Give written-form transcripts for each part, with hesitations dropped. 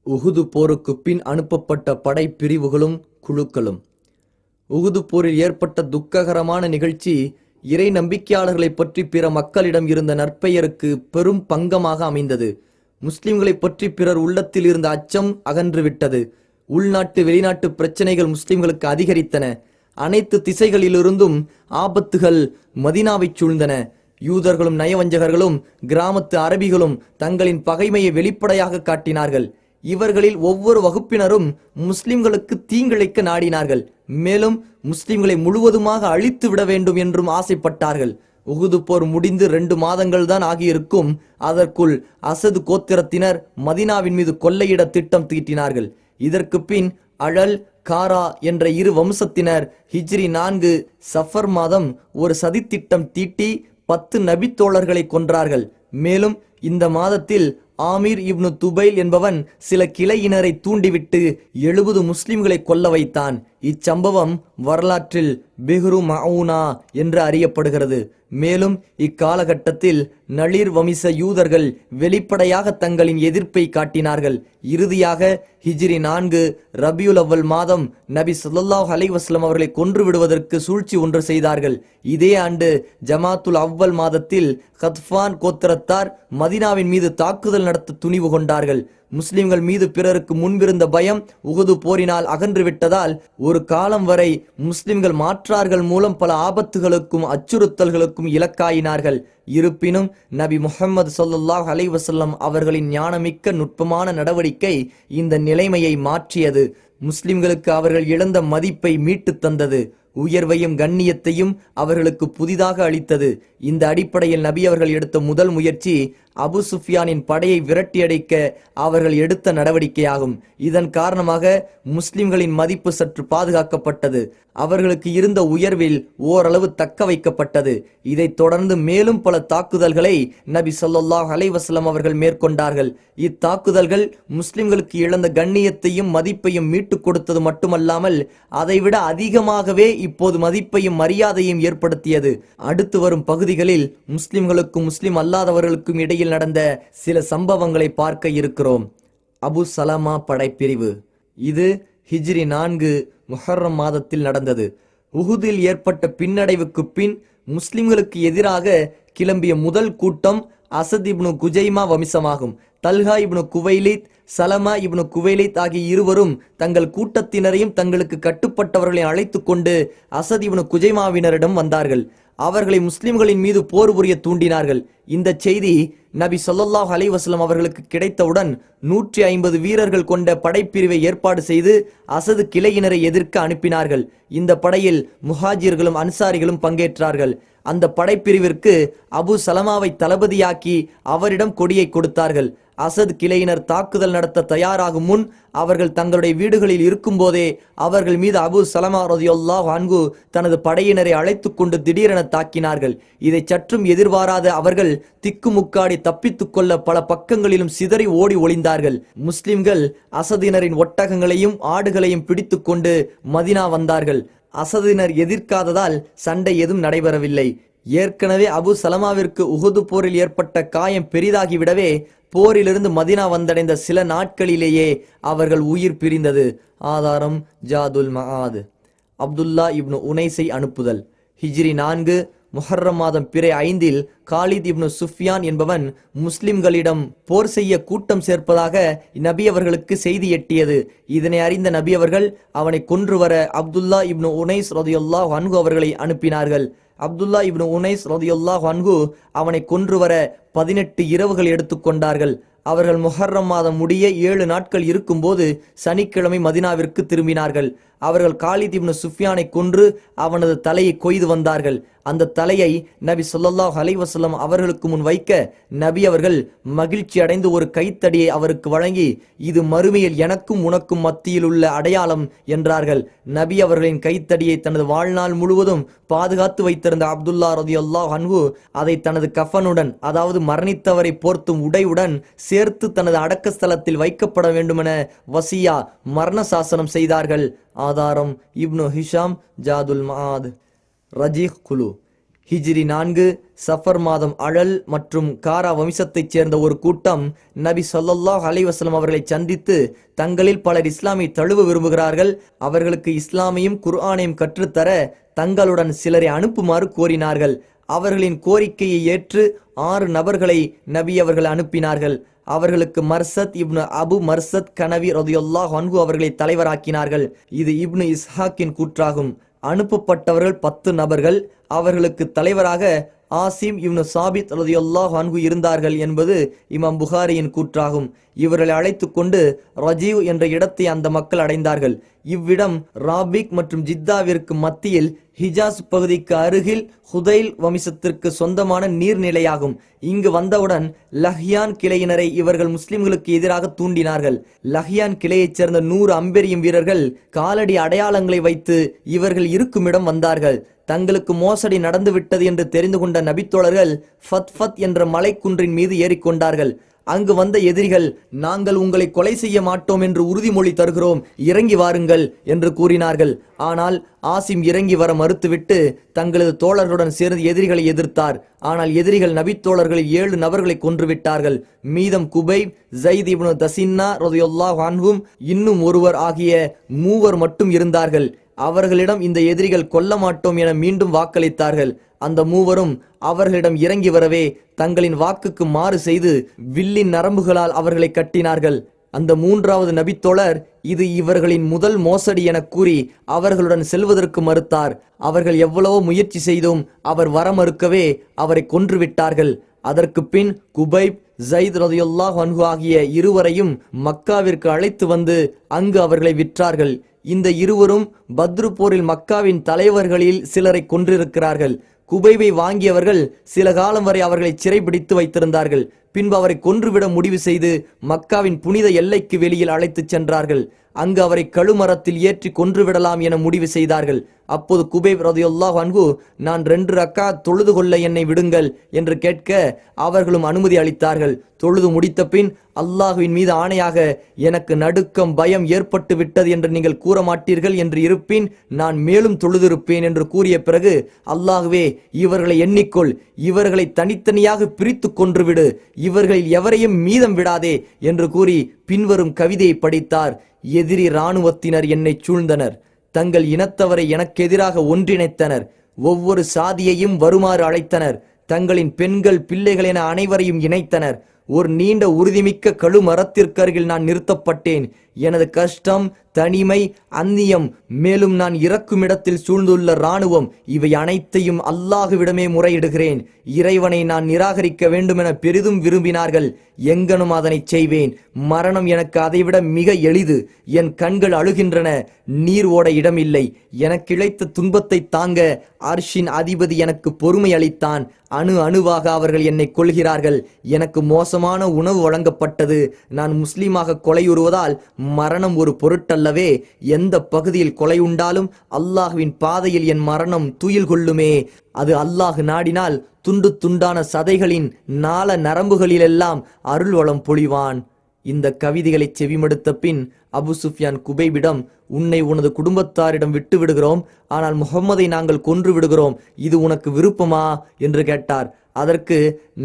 உஹுது போருக்கு பின் அனுப்பப்பட்ட படைப்பிரிவுகளும் குழுக்களும். உஹுது போரில் ஏற்பட்ட துக்ககரமான நிகழ்ச்சி இறை நம்பிக்கையாளர்களைப் பற்றி பிற மக்களிடம் இருந்த நற்பெயருக்கு பெரும் பங்கமாக அமைந்தது. முஸ்லிம்களைப் பற்றி பிறர் உள்ளத்தில் இருந்த அச்சம் அகன்றுவிட்டது. உள்நாட்டு வெளிநாட்டு பிரச்சனைகள் முஸ்லிம்களுக்கு அதிகரித்தன. அனைத்து திசைகளிலிருந்தும் ஆபத்துகள் மதீனாவைச் சூழ்ந்தன. யூதர்களும் நயவஞ்சகர்களும் கிராமத்து அரபிகளும் தங்களின் பகைமையை வெளிப்படையாக காட்டினார்கள். இவர்களில் ஒவ்வொரு வகுப்பினரும் முஸ்லிம்களுக்கு தீங்கிழைக்க நாடினார்கள். மேலும் முஸ்லிம்களை முழுவதுமாக அழித்து விட வேண்டும் என்றும் ஆசைப்பட்டார்கள். உஹுது போர் முடிந்து 2 மாதங்கள் தான் ஆகியிருக்கும். அதற்குள் அசது கோத்திரத்தினர் மதீனாவின் மீது கொள்ளையிட திட்டம் தீட்டினார்கள். இதற்கு பின் அழல் காரா என்ற 2 வம்சத்தினர் ஹிஜ்ரி 4 சஃபர் மாதம் ஒரு சதித்திட்டம் தீட்டி 10 நபித்தோழர்களை கொன்றார்கள். மேலும் இந்த மாதத்தில் ஆமீர் இப்னு துபைல் என்பவன் சில கிளையினரை தூண்டிவிட்டு 70 முஸ்லிம்களை கொல்ல வைத்தான். இச்சம்பவம் வரலாற்றில் பிஹ்ரு மஊனா என்று அறியப்படுகிறது. மேலும் இக்காலகட்டத்தில் நளிர் வம்ச யூதர்கள் வெளிப்படையாக தங்களின் எதிர்ப்பை காட்டினார்கள். இறுதியாக ஹிஜ்ரி 4 ரபியுல் அவ்வல் மாதம் நபி ஸல்லல்லாஹு அலைஹி வஸல்லம் அவர்களை கொன்று விடுவதற்கு சூழ்ச்சி ஒன்று செய்தார்கள். இதே ஆண்டு ஜமாத்துல் அவ்வல் மாதத்தில் கத்ஃபான் கோத்திரத்தார் மதீனாவின் மீது தாக்குதல் நடத்த துணிவு கொண்டார்கள். முஸ்லிம்கள் மீது பிறருக்கு முன்பிருந்த பயம் உஹுது போரினால் அகன்று விட்டதால் ஒரு காலம் வரை முஸ்லிம்கள் மாற்றார்கள் மூலம் பல ஆபத்துகளுக்கும் அச்சுறுத்தல்களுக்கும் இலக்காயினார்கள். இருப்பினும் நபி முஹம்மது ஸல்லல்லாஹு அலைஹி வஸல்லம் அவர்களின் ஞானமிக்க நுட்பமான நடவடிக்கை இந்த நிலைமையை மாற்றியது. முஸ்லிம்களுக்கு அவர்கள் இழந்த மதிப்பை மீட்டு தந்தது. உயர்வையும் கண்ணியத்தையும் அவர்களுக்கு புதிதாக அளித்தது. இந்த அடிப்படையில் நபி அவர்கள் எடுத்த முதல் முயற்சி அபு சுஃபியானின் படையை விரட்டியடிக்க அவர்கள் எடுத்த நடவடிக்கையாகும். இதன் காரணமாக முஸ்லிம்களின் மதிப்பு சற்று பாதுகாக்கப்பட்டது. அவர்களுக்கு இருந்த உயர்வில் ஓரளவு தக்க வைக்கப்பட்டது. இதைத் தொடர்ந்து மேலும் பல தாக்குதல்களை நபி ஸல்லல்லாஹு அலைஹி வஸல்லம் அவர்கள் மேற்கொண்டார்கள். இத்தாக்குதல்கள் முஸ்லிம்களுக்கு இழந்த கண்ணியத்தையும் மதிப்பையும் மீட்டுக் கொடுத்தது மட்டுமல்லாமல் அதைவிட அதிகமாகவே இப்போது மதிப்பையும் மரியாதையும் ஏற்படுத்தியது. அடுத்து வரும் பகுதிகளில் முஸ்லிம்களுக்கும் முஸ்லிம் அல்லாதவர்களுக்கும் இடையில் நடந்த சில சம்பவங்களை பார்க்க இருக்கிறோம். அபு சலமா படைப்பிரிவு. இது ஹிஜ்ரி 4 முஹர்ரம் மாதத்தில் நடந்தது. உஹுதில் ஏற்பட்ட பின்னடைவுக்கு பின் முஸ்லிம்களுக்கு எதிராக கிளம்பிய முதல் கூட்டம் அசத் இப்னு குஜைமா வம்சமாகும். தல்ஹா இப்னு குவைலித், சலமா இப்னு குவைலித் ஆகிய இருவரும் தங்கள் கூட்டத்தினரையும் தங்களுக்கு கட்டுப்பட்டவர்களை அழைத்து கொண்டு அசத் இப்னு குஜைமாவினரிடம் வந்தார்கள். அவர்களை முஸ்லிம்களின் மீது போர் புரிய தூண்டினார்கள். இந்த செய்தி நபி ஸல்லல்லாஹு அலைஹி வஸல்லம் அவர்களுக்கு கிடைத்தவுடன் 150 வீரர்கள் கொண்ட படைப்பிரிவை ஏற்பாடு செய்து அசது கிளையினரை எதிர்க்க அனுப்பினார்கள். இந்த படையில் முஹாஜிர்களும் அன்சாரிகளும் பங்கேற்றார்கள். அந்த படைப்பிரிவிற்கு அபு சலமாவை தளபதியாக்கி அவரிடம் கொடியை கொடுத்தார்கள். அசத் கிளையினர் தாக்குதல் நடத்த தயாராகும் முன் அவர்கள் தங்களுடைய வீடுகளில் இருக்கும் போதே அவர்கள் மீது அபு சலமா ரலியல்லாஹு அன்ஹு தனது படையினரை அழைத்து கொண்டு திடீரென தாக்கினார்கள். இதை சற்றும் எதிர்பாராத அவர்கள் திக்குமுக்காடி தப்பித்துக் கொள்ள பல பக்கங்களிலும் சிதறி ஓடி ஒளிந்தார்கள். முஸ்லிம்கள் அசதினரின் ஒட்டகங்களையும் ஆடுகளையும் பிடித்து கொண்டு மதீனா வந்தார்கள். அசதினர் எதிர்க்காததால் சண்டை எதுவும் நடைபெறவில்லை. ஏற்கனவே அபு சலமாவிற்கு உஹுது போரில் ஏற்பட்ட காயம் பெரிதாகிவிடவே போரிலிருந்து மதீனா வந்தடைந்த சில நாட்களிலேயே அவர்கள் உயிர் பிரிந்தது. ஆதாரம் ஜாதுல் மஆத். அப்துல்லா இப்னு உனைஸை அனுப்புதல். ஹிஜ்ரி 4 முஹர்ரம் மாதம் பிறை 5 காலித் இப்னு சுஃபியான் என்பவன் முஸ்லிம்களிடம் போர் செய்ய கூட்டம் சேர்ப்பதாக நபி அவர்களுக்கு செய்தி எட்டியது. இதனை அறிந்த நபி அவர்கள் அவனை கொன்று வர அப்துல்லா இப்னு உனைஸ் ரலியல்லாஹு அன்ஹு அவர்களை அனுப்பினார்கள். அப்துல்லா இப்னு உனைஸ் ரலியல்லாஹு அன்ஹு அவனை கொன்று வர 18 இரவுகள் எடுத்துக்கொண்டார்கள். அவர்கள் முஹர்ரம் மாதம் முடிய 7 நாட்கள் இருக்கும்போது சனிக்கிழமை மதீனாவிற்கு திரும்பினார்கள். அவர்கள் காலித் இப்னு சுஃபியானை கொன்று அவனது தலையை கொய்து வந்தார்கள். அந்த தலையை நபி ஸல்லல்லாஹு அலைஹி வஸல்லம் அவர்களுக்கு முன் வைக்க நபி அவர்கள் மகிழ்ச்சி அடைந்து ஒரு கைத்தடியை அவருக்கு வழங்கி, இது மறுமையில் எனக்கும் உனக்கும் மத்தியில் உள்ள அடையாளம் என்றார்கள். நபி அவர்களின் கைத்தடியை தனது வாழ்நாள் முழுவதும் பாதுகாத்து வைத்திருந்த அப்துல்லா ரலியல்லாஹு அன்ஹு அதை தனது கஃபனுடன், அதாவது மரணித்தவரை போர்த்தும் உடையுடன் சேர்த்து தனது அடக்க ஸ்தலத்தில் வைக்கப்பட வேண்டுமென வசியா மரண சாசனம் செய்தார்கள். ஆதாரம் இப்னு ஹிஷாம் ஜாதுல் மஆத். ரஜீஹ் குலு. ஹிஜ்ரி 4 சஃபர் மாதம் அழல் மற்றும் காரா வம்சத்தைச் சேர்ந்த ஒரு கூட்டம் நபி ஸல்லல்லாஹு அலைஹி வஸல்லம் அவர்களை சந்தித்து தங்களில் பலர் இஸ்லாமை தழுவ விரும்புகிறார்கள், அவர்களுக்கு இஸ்லாமையும் குர்ஆனையும் கற்றுத்தர தங்களுடன் சிலரை அனுப்புமாறு கோரினார்கள். அவர்களின் கோரிக்கையை ஏற்று 6 நபர்களை நபி அவர்கள் அனுப்பினார்கள். அவர்களுக்கு மர்சத் இப்னு அபு மர்சத் கனவி ரலியல்லாஹு அன்ஹு அவர்களை தலைவராக்கினார்கள். இது இப்னு இஸ்ஹாக்கின் கூற்றாகும். அனுப்பப்பட்டவர்கள் 10 நபர்கள். அவர்களுக்கு தலைவராக ஆசிம் இப்னு சாபித் ரலியல்லாஹு அன்ஹு இருந்தார்கள் என்பது இமாம் புகாரியின் கூற்றாகும். இவர்களை அழைத்து கொண்டு ரஜீவ் என்ற இடத்தை அந்த மக்கள் அடைந்தார்கள். இவ்விடம் ராபிக் மற்றும் ஜித்தாவிற்கு மத்தியில் ஹிஜாஸ் பகுதிக்கு அருகில் ஹுதைல் வம்சத்திற்கு சொந்தமான நீர்நிலையாகும். இங்கு வந்தவுடன் லஹ்யான் கிளையினரை இவர்கள் முஸ்லிம்களுக்கு எதிராக தூண்டினார்கள். லஹ்யான் கிளையைச் சேர்ந்த 100 அம்பெரியும் வீரர்கள் காலடி அடையாளங்களை வைத்து இவர்கள் இருக்குமிடம் வந்தார்கள். தங்களுக்கு மோசடி நடந்துவிட்டது என்று தெரிந்து கொண்ட நபித்தோழர்கள் ஃபத் என்ற மலைக்குன்றின் மீது ஏறிக்கொண்டார்கள். அங்கு வந்த எதிரிகள், நாங்கள் உங்களை கொலை செய்ய மாட்டோம் என்று உறுதிமொழி தருகிறோம், இறங்கி வாருங்கள் என்று கூறினார்கள். ஆனால் ஆசிம் இறங்கி வர மறுத்துவிட்டு தங்களது தோழர்களுடன் சேர்ந்து எதிரிகளை எதிர்த்தார். ஆனால் எதிரிகள் நபித்தோழர்களில் 7 நபர்களை கொன்றுவிட்டார்கள். மீதம் குபைப், ஸைத் இப்னு தஸின்னா ரலியல்லாஹு அன்ஹும் இன்னும் ஒருவர் ஆகிய 3 மட்டும் இருந்தார்கள். அவர்களிடம் இந்த எதிரிகள் கொல்ல மாட்டோம் என மீண்டும் வாக்களித்தார்கள். அந்த 3 அவர்களிடம் இறங்கி வரவே தங்களின் வாக்குக்கு மாறு செய்து வில்லின் நரம்புகளால் அவர்களை கட்டினார்கள். அந்த 3வது நபித்தோழர் இது இவர்களின் முதல் மோசடி என கூறி அவர்களுடன் செல்வதற்கு மறுத்தார். அவர்கள் எவ்வளவோ முயற்சி செய்தும் அவர் வர மறுக்கவே அவரை கொன்றுவிட்டார்கள். அதற்கு பின் குபைப், ஸைத் ரலியல்லாஹு அன்ஹு ஆகிய இருவரையும் மக்காவிற்கு அழைத்து வந்து அங்கு அவர்களை விற்றார்கள். இந்த இருவரும் பத்ரு போரில் மக்காவின் தலைவர்களில் சிலரை கொன்றிருக்கிறார்கள். குபைபை வாங்கியவர்கள் சில காலம் வரை அவர்களை சிறைபிடித்து வைத்திருந்தார்கள். பின்பு அவரை கொன்றுவிட முடிவு செய்து மக்காவின் புனித எல்லைக்கு வெளியில் அழைத்துச் சென்றார்கள். அங்கு அவரை கழுமரத்தில் ஏற்றி கொன்றுவிடலாம் என முடிவு செய்தார்கள். அப்போது குபைப் ரலியல்லாஹு அன்ஹு, நான் 2 ரக்காத் தொழுது கொள்ள என்னை விடுங்கள் என்று கேட்க அவர்களும் அனுமதி அளித்தார்கள். தொழுது முடித்த பின், அல்லாஹுவின் மீது ஆணையாக எனக்கு நடுக்கம் பயம் ஏற்பட்டு விட்டது என்று நீங்கள் கூற மாட்டீர்கள் என்று இருப்பின் நான் மேலும் தொழுதிருப்பேன் என்று கூறிய பிறகு, அல்லாஹுவே இவர்களை எண்ணிக்கொள், இவர்களை தனித்தனியாக பிரித்து கொன்றுவிடு, இவர்களில் எவரையும் மீதம் விடாதே என்று கூறி பின்வரும் கவிதையை படித்தார். எதிரி இராணுவத்தினர் என்னை சூழ்ந்தனர், தங்கள் இனத்தவரை எனக்கு எதிராக ஒன்றிணைத்தனர், ஒவ்வொரு சாதியையும் வருமாறு அழைத்தனர், தங்களின் பெண்கள் பிள்ளைகள் என அனைவரையும் இணைத்தனர். ஒரு நீண்ட உறுதிமிக்க கழுமரத்திற்கருகில் நான் நிறுத்தப்பட்டேன். எனது கஷ்டம், தனிமை, அந்நியம், மேலும் நான் இறக்கும் இடத்தில் சூழ்ந்துள்ள இராணுவம், இவை அனைத்தையும் அல்லாஹுவிடமே முறையிடுகிறேன். இறைவனை நான் நிராகரிக்க வேண்டுமென பெரிதும் விரும்பினார்கள். எங்கனும் அதனை செய்வேன். மரணம் எனக்கு அதைவிட மிக எளிது. என் கண்கள் அழுகின்றன, நீர் ஓட இடமில்லை. எனக்கு இழைத்த துன்பத்தை தாங்க அர்ஷின் அதிபதி எனக்கு பொறுமை அளித்தான். அணு அணுவாக அவர்கள் என்னை கொள்கிறார்கள். எனக்கு மோசமான உணவு வழங்கப்பட்டது. நான் முஸ்லீமாக கொலையுறுவதால் மரணம் ஒரு பொருட்டல்லவே. எந்த பகுதியில் கொலை உண்டாலும் அல்லாஹ்வின் பாதையில் என் மரணம் துயில் கொள்ளுமே. அது அல்லாஹ் நாடினால் துண்டு துண்டான சதைகளின் நாள நரம்புகளிலெல்லாம் அருள் வளம் பொழிவான். இந்த கவிதைகளை செவிமடுத்த பின் அபு சுஃப்யான் குபைபிடம், உன்னை உனது குடும்பத்தாரிடம் விட்டு விடுகிறோம், ஆனால் முஹம்மதை நாங்கள் கொன்று விடுகிறோம், இது உனக்கு விருப்பமா என்று கேட்டார். அதற்கு,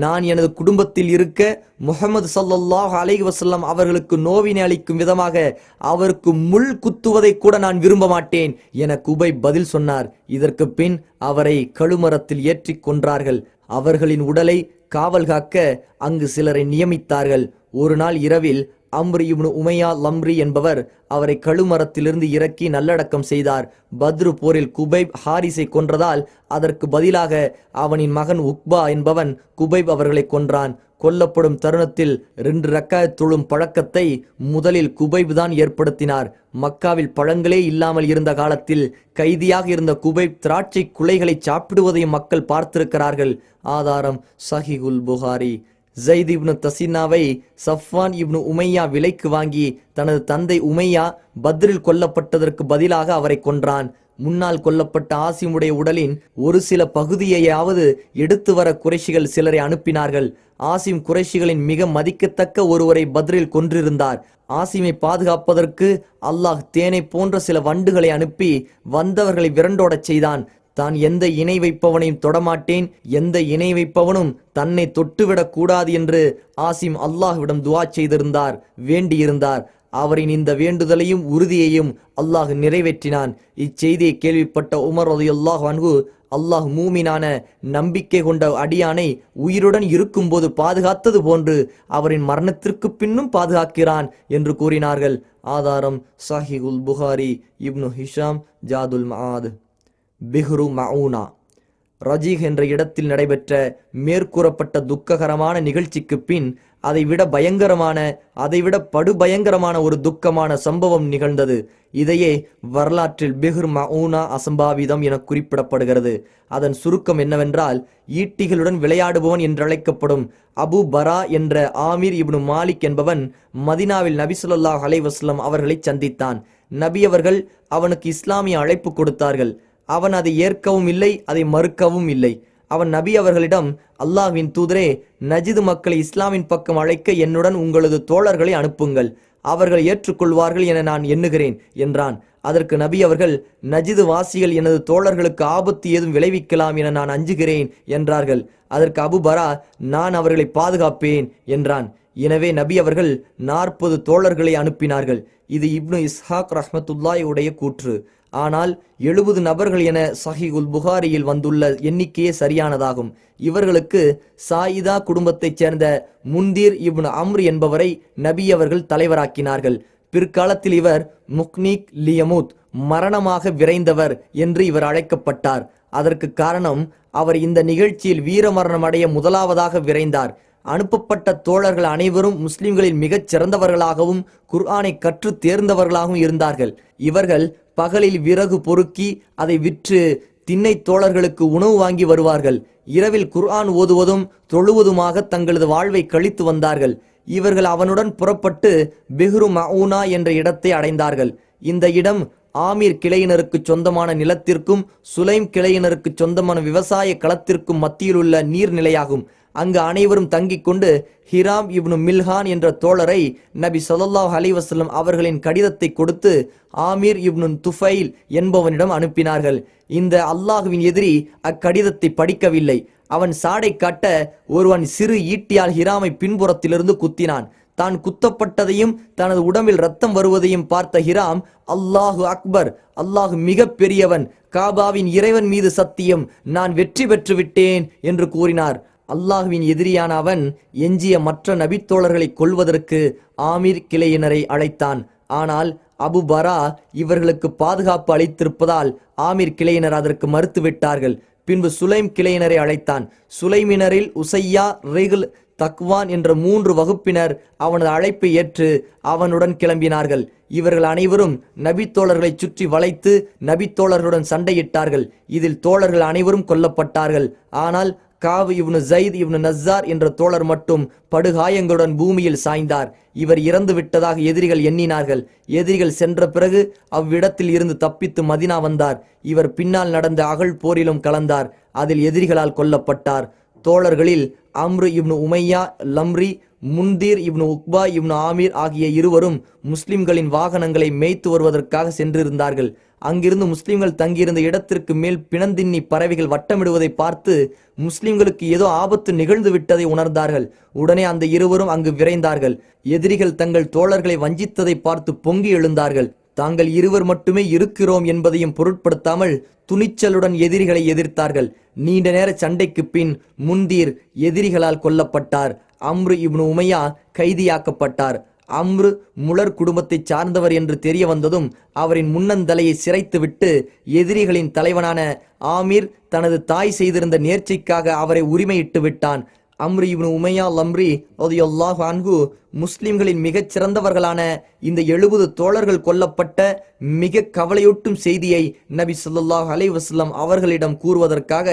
நான் எனது குடும்பத்தில் இருக்க முஹம்மது ஸல்லல்லாஹு அலைஹி வஸல்லம் அவர்களுக்கு நோவினை அளிக்கும் விதமாக அவருக்கு முள் குத்துவதை கூட நான் விரும்ப மாட்டேன் என குபை பதில் சொன்னார். இதற்கு பின் அவரை கழுமரத்தில் ஏற்றி கொன்றார்கள். அவர்களின் உடலை காவல் காக்க அங்கு சிலரை நியமித்தார்கள். ஒரு நாள் இரவில் அம்ர் இப்னு உமையா லம்ரி என்பவர் அவரை கழுமரத்திலிருந்து இறக்கி நல்லடக்கம் செய்தார். பத்ரு போரில் குபைப் ஹாரிஸை கொன்றதால் அதற்கு பதிலாக அவனின் மகன் உக்பா என்பவன் குபைப் அவர்களை கொன்றான். கொல்லப்படும் தருணத்தில் 2 ரக்காத் தொழும் பழக்கத்தை முதலில் குபைப் தான் ஏற்படுத்தினார். மக்காவில் பழங்களே இல்லாமல் இருந்த காலத்தில் கைதியாக இருந்த குபைப் திராட்சை குலைகளை சாப்பிடுவதையும் மக்கள் பார்த்திருக்கிறார்கள். ஆதாரம் சஹீஹுல் புகாரி. ஸைத் இப்னு தஸின்னாவை சஃப்வான் இப்னு உமையா விலைக்கு வாங்கி தனது தந்தை உமையா பத்ரில் கொல்லப்பட்டதற்கு பதிலாக அவரை கொன்றான். முன்னால் கொல்லப்பட்ட ஆசிமுடைய உடலின் ஒரு சில பகுதியையாவது எடுத்து வர குறைஷிகள் சிலரை அனுப்பினார்கள். ஆசிம் குறைஷிகளின் மிக மதிக்கத்தக்க ஒருவரை பத்ரில் கொன்றிருந்தார். ஆசிமை பாதுகாப்பதற்கு அல்லாஹ் தேனை போன்ற சில வண்டுகளை அனுப்பி வந்தவர்களை விரண்டோடச் செய்தான். தான் எந்த இணை வைப்பவனையும் தொடமாட்டேன், எந்த இணை வைப்பவனும் தன்னை தொட்டுவிடக் கூடாது என்று ஆசிம் அல்லாஹ்விடம் துஆ செய்திருந்தார், வேண்டியிருந்தார். அவரின் இந்த வேண்டுதலையும் உறுதியையும் அல்லாஹ் நிறைவேற்றினான். இச்செய்தியை கேள்விப்பட்ட உமர் ரலியல்லாஹு அன்ஹு, அல்லாஹ் மூமினான நம்பிக்கை கொண்ட அடியானை உயிருடன் இருக்கும்போது பாதுகாத்தது போன்று அவரின் மரணத்திற்கு பின்னும் பாதுகாக்கிறான் என்று கூறினார்கள். ஆதாரம் சஹீஹுல் புகாரி, இப்னு ஹிஷாம், ஜாதுல் மஆத். பிஹ்ரு மஊனா. ரஜீஹ் என்ற இடத்தில் நடைபெற்ற மேற்கூறப்பட்ட துக்ககரமான நிகழ்ச்சிக்கு பின் அதைவிட படுபயங்கரமான ஒரு துக்கமான சம்பவம் நிகழ்ந்தது. இதையே வரலாற்றில் பிஹ்ர் மஊனா அசம்பாவிதம் என குறிப்பிடப்படுகிறது. அதன் சுருக்கம் என்னவென்றால், ஈட்டிகளுடன் விளையாடுபவன் என்றழைக்கப்படும் அபு பரா என்ற ஆமீர் இப்னு மாலிக் என்பவன் மதினாவில் நபி ஸல்லல்லாஹு அலைஹி வஸல்லம் அவர்களை சந்தித்தான். நபி அவர்கள் அவனுக்கு இஸ்லாமிய அழைப்பு கொடுத்தார்கள். அவன் அதை ஏற்கவும் இல்லை, அதை மறுக்கவும் இல்லை. அவன் நபி அவர்களிடம், அல்லாஹ்வின் தூதரே, நஜிது மக்களை இஸ்லாமின் பக்கம் அழைக்க என்னுடன் உங்களது தோழர்களை அனுப்புங்கள், அவர்கள் ஏற்றுக்கொள்வார்கள் என நான் எண்ணுகிறேன் என்றான். அதற்கு நபி அவர்கள், நஜிது வாசிகள் எனது தோழர்களுக்கு ஆபத்து ஏதும் விளைவிக்கலாம் என நான் அஞ்சுகிறேன் என்றார்கள். அதற்கு அபு பரா, நான் அவர்களை பாதுகாப்பேன் என்றான். எனவே நபி அவர்கள் 40 தோழர்களை அனுப்பினார்கள். இது இப்னு இஸ்ஹாக் ரஹ்மத்துல்லாஹி உடைய கூற்று. ஆனால் 70 நபர்கள் என சஹீஹுல் புகாரியில் வந்துள்ள எண்ணிக்கையே சரியானதாகும். இவர்களுக்கு சாயிதா குடும்பத்தைச் சேர்ந்த முந்தீர் இப்னு அம்ர் என்பவரை நபி அவர்கள் தலைவராக்கினார்கள். பிற்காலத்தில் இவர் முக்னிக் லியமுத், மரணமாக விரைந்தவர் என்று இவர் அழைக்கப்பட்டார். அதற்கு காரணம், அவர் இந்த நிகழ்ச்சியில் வீரமரணம் அடைய முதலாவதாக விரைந்தார். அனுப்பப்பட்ட தோழர்கள் அனைவரும் முஸ்லிம்களில் மிகச் சிறந்தவர்களாகவும் குர்ஆனை கற்று தேர்ந்தவர்களாகவும் இருந்தார்கள். இவர்கள் பகலில் விறகு பொறுக்கி அதை விற்று திண்ணை தோழர்களுக்கு உணவு வாங்கி வருவார்கள். இரவில் குர்ஆன் ஓதுவதும் தொழுவதுமாக தங்களது வாழ்வை கழித்து வந்தார்கள். இவர்கள் அவனுடன் புறப்பட்டு பிஹ்ரு மஊனா என்ற இடத்தை அடைந்தார்கள். இந்த இடம் ஆமீர் கிளையினருக்கு சொந்தமான நிலத்திற்கும் சுலைம் கிளையினருக்கு சொந்தமான விவசாய களத்திற்கும் மத்தியில் உள்ள நீர்நிலையாகும். அங்கு அனைவரும் தங்கிக் கொண்டு ஹிராம் இப்னு மில்ஹான் என்ற தோழரை நபி ஸல்லல்லாஹு அலைஹி வஸல்லம் அவர்களின் கடிதத்தை கொடுத்து ஆமீர் இப்னு துஃபைல் என்பவனிடம் அனுப்பினார்கள். இந்த அல்லாஹுவின் எதிரி அக்கடிதத்தை படிக்கவில்லை. அவன் சாடை காட்ட ஒருவன் சிறு ஈட்டியால் ஹிராமை பின்புறத்திலிருந்து குத்தினான். தான் குத்தப்பட்டதையும் தனது உடம்பில் ரத்தம் வருவதையும் பார்த்த ஹிராம், அல்லாஹு அக்பர், அல்லாஹு மிக பெரியவன், காபாவின் இறைவன் மீது சத்தியம், நான் வெற்றி பெற்று விட்டேன் என்று கூறினார். அல்லாஹுவின் எதிரியான அவன் எஞ்சிய மற்ற நபித்தோழர்களை கொல்வதற்கு ஆமீர் கிளையினரை அழைத்தான். ஆனால் அபு பரா இவர்களுக்கு பாதுகாப்பு அளித்திருப்பதால் ஆமீர் கிளையினர் அதற்கு மறுத்துவிட்டார்கள். பின்பு சுலைம் கிளையினரை அழைத்தான். சுலைமினரில் உசையா, ரிகுல், தக்வான் என்ற 3 வகுப்பினர் அவனது அழைப்பை ஏற்று அவனுடன் கிளம்பினார்கள். இவர்கள் அனைவரும் நபித்தோழர்களை சுற்றி வளைத்து நபித்தோழர்களுடன் சண்டையிட்டார்கள். இதில் தோழர்கள் அனைவரும் கொல்லப்பட்டார்கள். ஆனால் காவ் இப்னு ஜைத் இப்னு நஸ்ஸார் என்ற தோழர் மட்டும் படுகாயங்களுடன் பூமியில் சாய்ந்தார். இவர் இறந்து விட்டதாக எதிரிகள் எண்ணினார்கள். எதிரிகள் சென்ற பிறகு அவ்விடத்தில் இருந்து தப்பித்து மதினா வந்தார். இவர் பின்னால் நடந்த அகழ் போரிலும் கலந்தார். அதில் எதிரிகளால் கொல்லப்பட்டார். தோழர்களில் அம்ரு இப்னு உமையா லம்ரி, முந்தீர் இப்னு உக்பா இப்னு ஆமீர் ஆகிய இருவரும் முஸ்லிம்களின் வாகனங்களை மேய்த்து வருவதற்காக சென்றிருந்தார்கள். அங்கிருந்து முஸ்லிம்கள் தங்கியிருந்த இடத்திற்கு மேல் பிணந்தின்னி பறவைகள் வட்டமிடுவதை பார்த்து முஸ்லிம்களுக்கு ஏதோ ஆபத்து நிகழ்ந்து விட்டதை உணர்ந்தார்கள். உடனே அந்த இருவரும் அங்கு விரைந்தார்கள். எதிரிகள் தங்கள் தோழர்களை வஞ்சித்ததை பார்த்து பொங்கி எழுந்தார்கள். தாங்கள் இருவர் மட்டுமே இருக்கிறோம் என்பதையும் பொருட்படுத்தாமல் துணிச்சலுடன் எதிரிகளை எதிர்த்தார்கள். நீண்ட நேர சண்டைக்கு பின் முந்தீர் எதிரிகளால் கொல்லப்பட்டார். அம்ரு இப்னு உமையா கைதியாக்கப்பட்டார். அம்ரு முலர் குடும்பத்தை சார்ந்தவர் என்று தெரிய வந்ததும் அவரின் முன்னந்தலையை சிரைத்துவிட்டு எதிரிகளின் தலைவனான ஆமீர் தனது தாய் செய்திருந்த நேர்ச்சிக்காக அவரை உரிமையிட்டு விட்டான். அம்ரு இப்னு உமையா லம்ரி ரலியல்லாஹு அன்ஹு முஸ்லிம்களின் மிகச் சிறந்தவர்களான இந்த 70 தோழர்கள் கொல்லப்பட்ட மிக கவலையூட்டும் செய்தியை நபி ஸல்லல்லாஹு அலைஹி வஸல்லம் அவர்களிடம் கூறுவதற்காக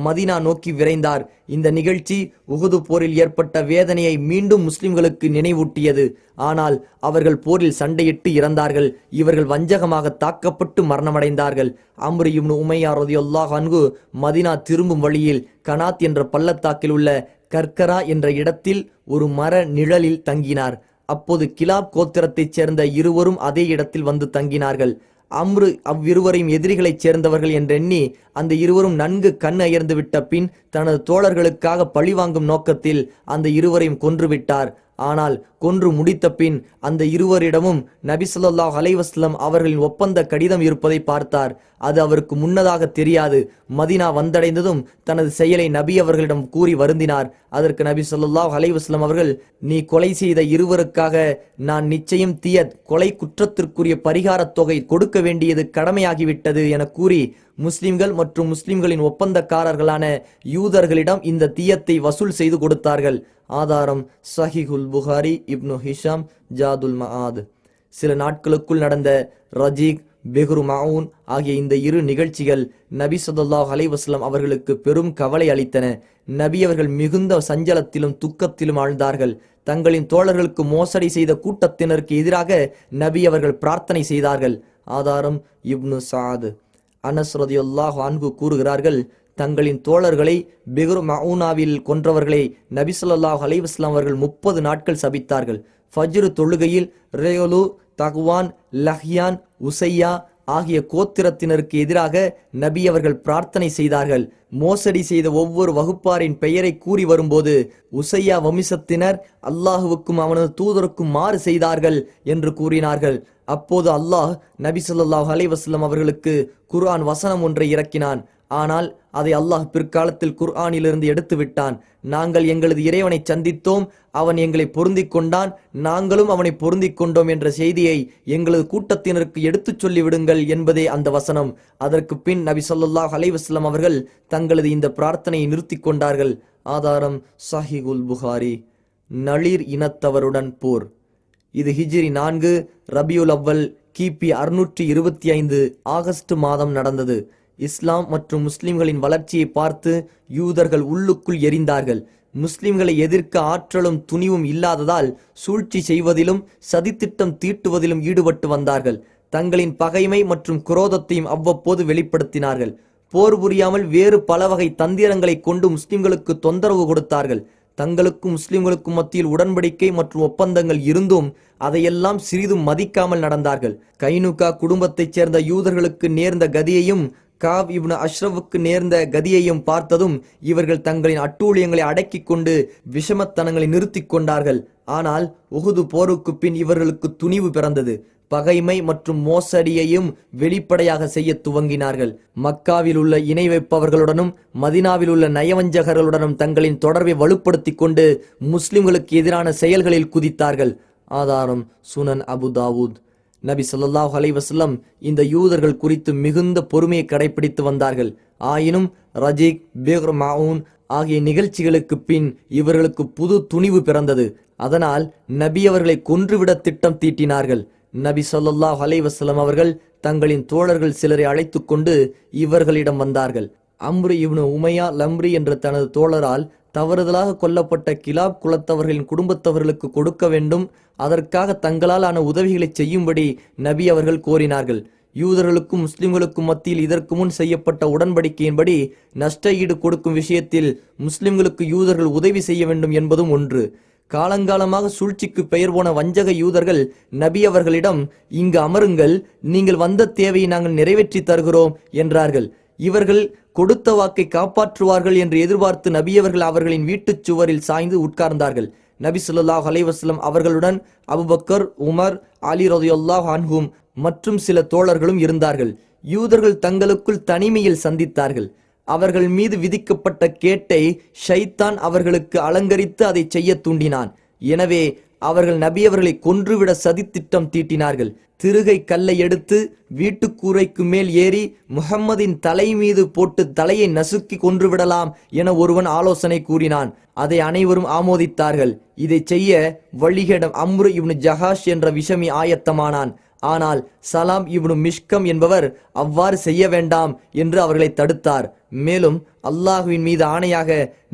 மதீனா நோக்கி விரைந்தார். இந்த நிகழ்ச்சி உஹது போரில் ஏற்பட்ட வேதனையை மீண்டும் முஸ்லிம்களுக்கு நினைவூட்டியது. ஆனால் அவர்கள் போரில் சண்டையிட்டு இறந்தார்கள். இவர்கள் வஞ்சகமாக தாக்கப்பட்டு மரணமடைந்தார்கள். அம்ரு இப்னு உமையா ரலியல்லாஹு அன்ஹு மதீனா திரும்பும் வழியில் கனாத் என்ற பள்ளத்தாக்கில் உள்ள கர்கரா என்ற இடத்தில் ஒரு மர நிழலில் தங்கினார். அப்போது கிலாப் கோத்திரத்தைச் சேர்ந்த இருவரும் அதே இடத்தில் வந்து தங்கினார்கள். அம்ரு அவ்விருவரையும் எதிரிகளைச் சேர்ந்தவர்கள் என்றெண்ணி அந்த இருவரும் நன்கு கண் அயர்ந்து விட்ட பின் தனது தோழர்களுக்காக பழிவாங்கும் நோக்கத்தில் அந்த இருவரையும் கொன்றுவிட்டார். ஆனால் கொன்று முடித்த பின் அந்த இருவரிடமும் நபி ஸல்லல்லாஹு அலைஹி வஸல்லம் அவர்களின் ஒப்பந்த கடிதம் இருப்பதை பார்த்தார். அது அவருக்கு முன்னதாக தெரியாது. மதீனா வந்தடைந்ததும் தனது செயலை நபி அவர்களிடம் கூறி வருந்தினார். அதற்கு நபி ஸல்லல்லாஹு அலைஹி வஸல்லம் அவர்கள், நீ கொலை செய்த இருவருக்காக நான் நிச்சயம் கொலை குற்றத்திற்குரிய பரிகாரத் தொகை கொடுக்க வேண்டியது கடமையாகிவிட்டது என கூறி முஸ்லிம்கள் மற்றும் முஸ்லிம்களின் ஒப்பந்தக்காரர்களான யூதர்களிடம் இந்த தீயத்தை வசூல் செய்து கொடுத்தார்கள். ஆதாரம் சஹீஹுல் புகாரி, இப்னு ஹிஷாம், ஜாதுல் மஆத். சில நாட்களுக்குள் நடந்த ரஜீக், பிஹ்ரு மஊன் ஆகிய இந்த இரு நிகழ்ச்சிகள் நபி ஸல்லல்லாஹு அலைஹி வஸல்லம் அவர்களுக்கு பெரும் கவலை அளித்தன. நபி அவர்கள் மிகுந்த சஞ்சலத்திலும் துக்கத்திலும் ஆழ்ந்தார்கள். தங்களின் தோழர்களுக்கு மோசடி செய்த கூட்டத்தினருக்கு எதிராக நபி அவர்கள் பிரார்த்தனை செய்தார்கள். ஆதாரம் இப்னு சாத். அனஸ் ரலியல்லாஹு அன்ஹு கூறுகிறார்கள், தங்களின் தோழர்களை பிஹ்ரு மஊனாவில் கொன்றவர்களை நபி ஸல்லல்லாஹு அலைஹி வஸல்லம் அவர்கள் 30 நாட்கள் சபித்தார்கள். ஃபஜ்ர் தொழுகையில் ரேலு, தக்வான், லஹ்யான், உசையா ஆகிய கோத்திரத்தினருக்கு எதிராக நபி அவர்கள் பிரார்த்தனை செய்தார்கள். மோசடி செய்த ஒவ்வொரு வகுப்பாரின் பெயரை கூறி வரும்போது உசையா வம்சத்தினர் அல்லாஹுவுக்கும் அவனது தூதருக்கும் மாறு செய்தார்கள் என்று கூறினார்கள். அப்போது அல்லாஹ் நபி ஸல்லல்லாஹு அலைஹி வஸல்லம் அவர்களுக்கு குர்ஆன் வசனம் ஒன்றை இறக்கினான். ஆனால் அதை அல்லாஹ் பிற்காலத்தில் குர்ஆனிலிருந்து எடுத்து விட்டான். நாங்கள் எங்களது இறைவனை சந்தித்தோம், அவன் எங்களை பொருந்திக் கொண்டான், நாங்களும் அவனை பொருந்திக் கொண்டோம் என்ற செய்தியை எங்களது கூட்டத்தினருக்கு எடுத்துச் சொல்லி விடுங்கள் என்பதே அந்த வசனம். அதற்கு பின் நபி ஸல்லல்லாஹு அலைஹி வஸல்லம் அவர்கள் தங்களது இந்த பிரார்த்தனையை நிறுத்தி கொண்டார்கள். ஆதாரம் சஹீஹுல் புகாரி. நளிர் இனத்தவருடன் போர். இது ஹிஜ்ரி 4 ரபியுல் அவ்வல் கிபி 625 ஆகஸ்ட் மாதம் நடந்தது. இஸ்லாம் மற்றும் முஸ்லிம்களின் வளர்ச்சியை பார்த்து யூதர்கள் உள்ளுக்குள் எரிந்தார்கள். முஸ்லிம்களை எதிர்க்க ஆற்றலும் துணிவும் இல்லாததால் சூழ்ச்சி செய்வதிலும் சதித்திட்டம் தீட்டுவதிலும் ஈடுபட்டு வந்தார்கள். தங்களின் பகைமை மற்றும் குரோதத்தையும் அவ்வப்போது வெளிப்படுத்தினார்கள். போர் புரியாமல் வேறு பல வகை தந்திரங்களை கொண்டு முஸ்லிம்களுக்கு தொந்தரவு கொடுத்தார்கள். தங்களுக்கும் முஸ்லிம்களுக்கும் மத்தியில் உடன்படிக்கை மற்றும் ஒப்பந்தங்கள் இருந்தும் அதையெல்லாம் சிறிதும் மதிக்காமல் நடந்தார்கள். கைனுகா குடும்பத்தைச் சேர்ந்த யூதர்களுக்கு நேர்ந்த கதியையும் காப் இப்னு அஷ்ரஃபுக்கு நேர்ந்த கதியையும் பார்த்ததும் இவர்கள் தங்களின் அட்டூழியங்களை அடக்கிக் கொண்டு விஷமத்தனங்களை நிறுத்தி கொண்டார்கள். ஆனால் உஹுது போருக்கு பின் இவர்களுக்கு துணிவு பிறந்தது. பகைமை மற்றும் மோசடியையும் வெளிப்படையாக செய்ய துவங்கினார்கள். மக்காவில் உள்ள இணை வைப்பவர்களுடனும் மதினாவில் உள்ள நயவஞ்சகர்களுடனும் தங்களின் தொடர்பை வலுப்படுத்தி கொண்டு முஸ்லிம்களுக்கு எதிரான செயல்களில் குதித்தார்கள். ஆதாரம் சுனன் அபு தாவூத். நபி ஸல்லல்லாஹு அலைஹி வஸல்லம் இந்த யூதர்கள் குறித்து மிகுந்த பொறுமையை கடைபிடித்து வந்தார்கள். ஆயினும் ரஜீக், பிஹ்ரு மஊன் ஆகிய நிகழ்ச்சிகளுக்கு பின் இவர்களுக்கு புது துணிவு பிறந்தது. அதனால் நபி அவர்களை கொன்றுவிட திட்டம் தீட்டினார்கள். நபி ஸல்லல்லாஹு அலைஹி வஸல்லம் அவர்கள் தங்களின் தோழர்கள் சிலரை அழைத்து கொண்டு இவர்களிடம் வந்தார்கள். அம்ரு இப்னு உமையா லம்ரி என்ற தனது தோழரால் தவறுதலாக கொல்லப்பட்ட கிலாப் குலத்தவர்களின் குடும்பத்தவர்களுக்கு கொடுக்க வேண்டும், அதற்காக தங்களால் ஆன உதவிகளை செய்யும்படி நபி அவர்கள் கோரினார்கள். யூதர்களுக்கும் முஸ்லிம்களுக்கும் மத்தியில் இதற்கு முன் செய்யப்பட்ட உடன்படிக்கையின்படி நஷ்ட ஈடு கொடுக்கும் விஷயத்தில் முஸ்லிம்களுக்கு யூதர்கள் உதவி செய்ய வேண்டும் என்பதும் ஒன்று. காலங்காலமாக சூழ்ச்சிக்கு பெயர் போன வஞ்சக யூதர்கள் நபி அவர்களிடம், இங்கு அமருங்கள், நீங்கள் வந்த தேவையை நாங்கள் நிறைவேற்றி தருகிறோம் என்றார்கள். இவர்கள் கொடுத்த வாக்கை காப்பாற்றுவார்கள் என்று எதிர்பார்த்து நபியவர்கள் அவர்களின் வீட்டுச் சுவரில் சாய்ந்து உட்கார்ந்தார்கள். நபி ஸல்லல்லாஹு அலைஹி வஸல்லம் அவர்களுடன் அபூபக்கர், உமர், அலி ரலியல்லாஹு அன்ஹும் மற்றும் சில தோழர்களும் இருந்தார்கள். யூதர்கள் தங்களுக்குள் தனிமையில் சந்தித்தார்கள். அவர்கள் மீது விதிக்கப்பட்ட கேட்டை ஷைத்தான் அவர்களுக்கு அலங்கரித்து அதை செய்ய தூண்டினான். எனவே அவர்கள் நபி அவர்களை கொன்றுவிட சதித்திட்டம் தீட்டினார்கள். திருகை கல்லை எடுத்து வீட்டுக்கூரைக்கு மேல் ஏறி முஹம்மதின் தலை மீது போட்டு தலையை நசுக்கி கொன்றுவிடலாம் என ஒருவன் ஆலோசனை கூறினான். அதை அனைவரும் ஆமோதித்தார்கள். இதை செய்ய வழிகேடம் அம்ரு இப்னு ஜஹாஷ் என்ற விஷமி ஆயத்தமானான். ஆனால் சலாம் இப்னு மிஷ்கம் என்பவர் அவ்வாறு செய்ய வேண்டாம் என்று அவர்களை தடுத்தார். மேலும் அல்லாஹுவின் மீது ஆணையாக,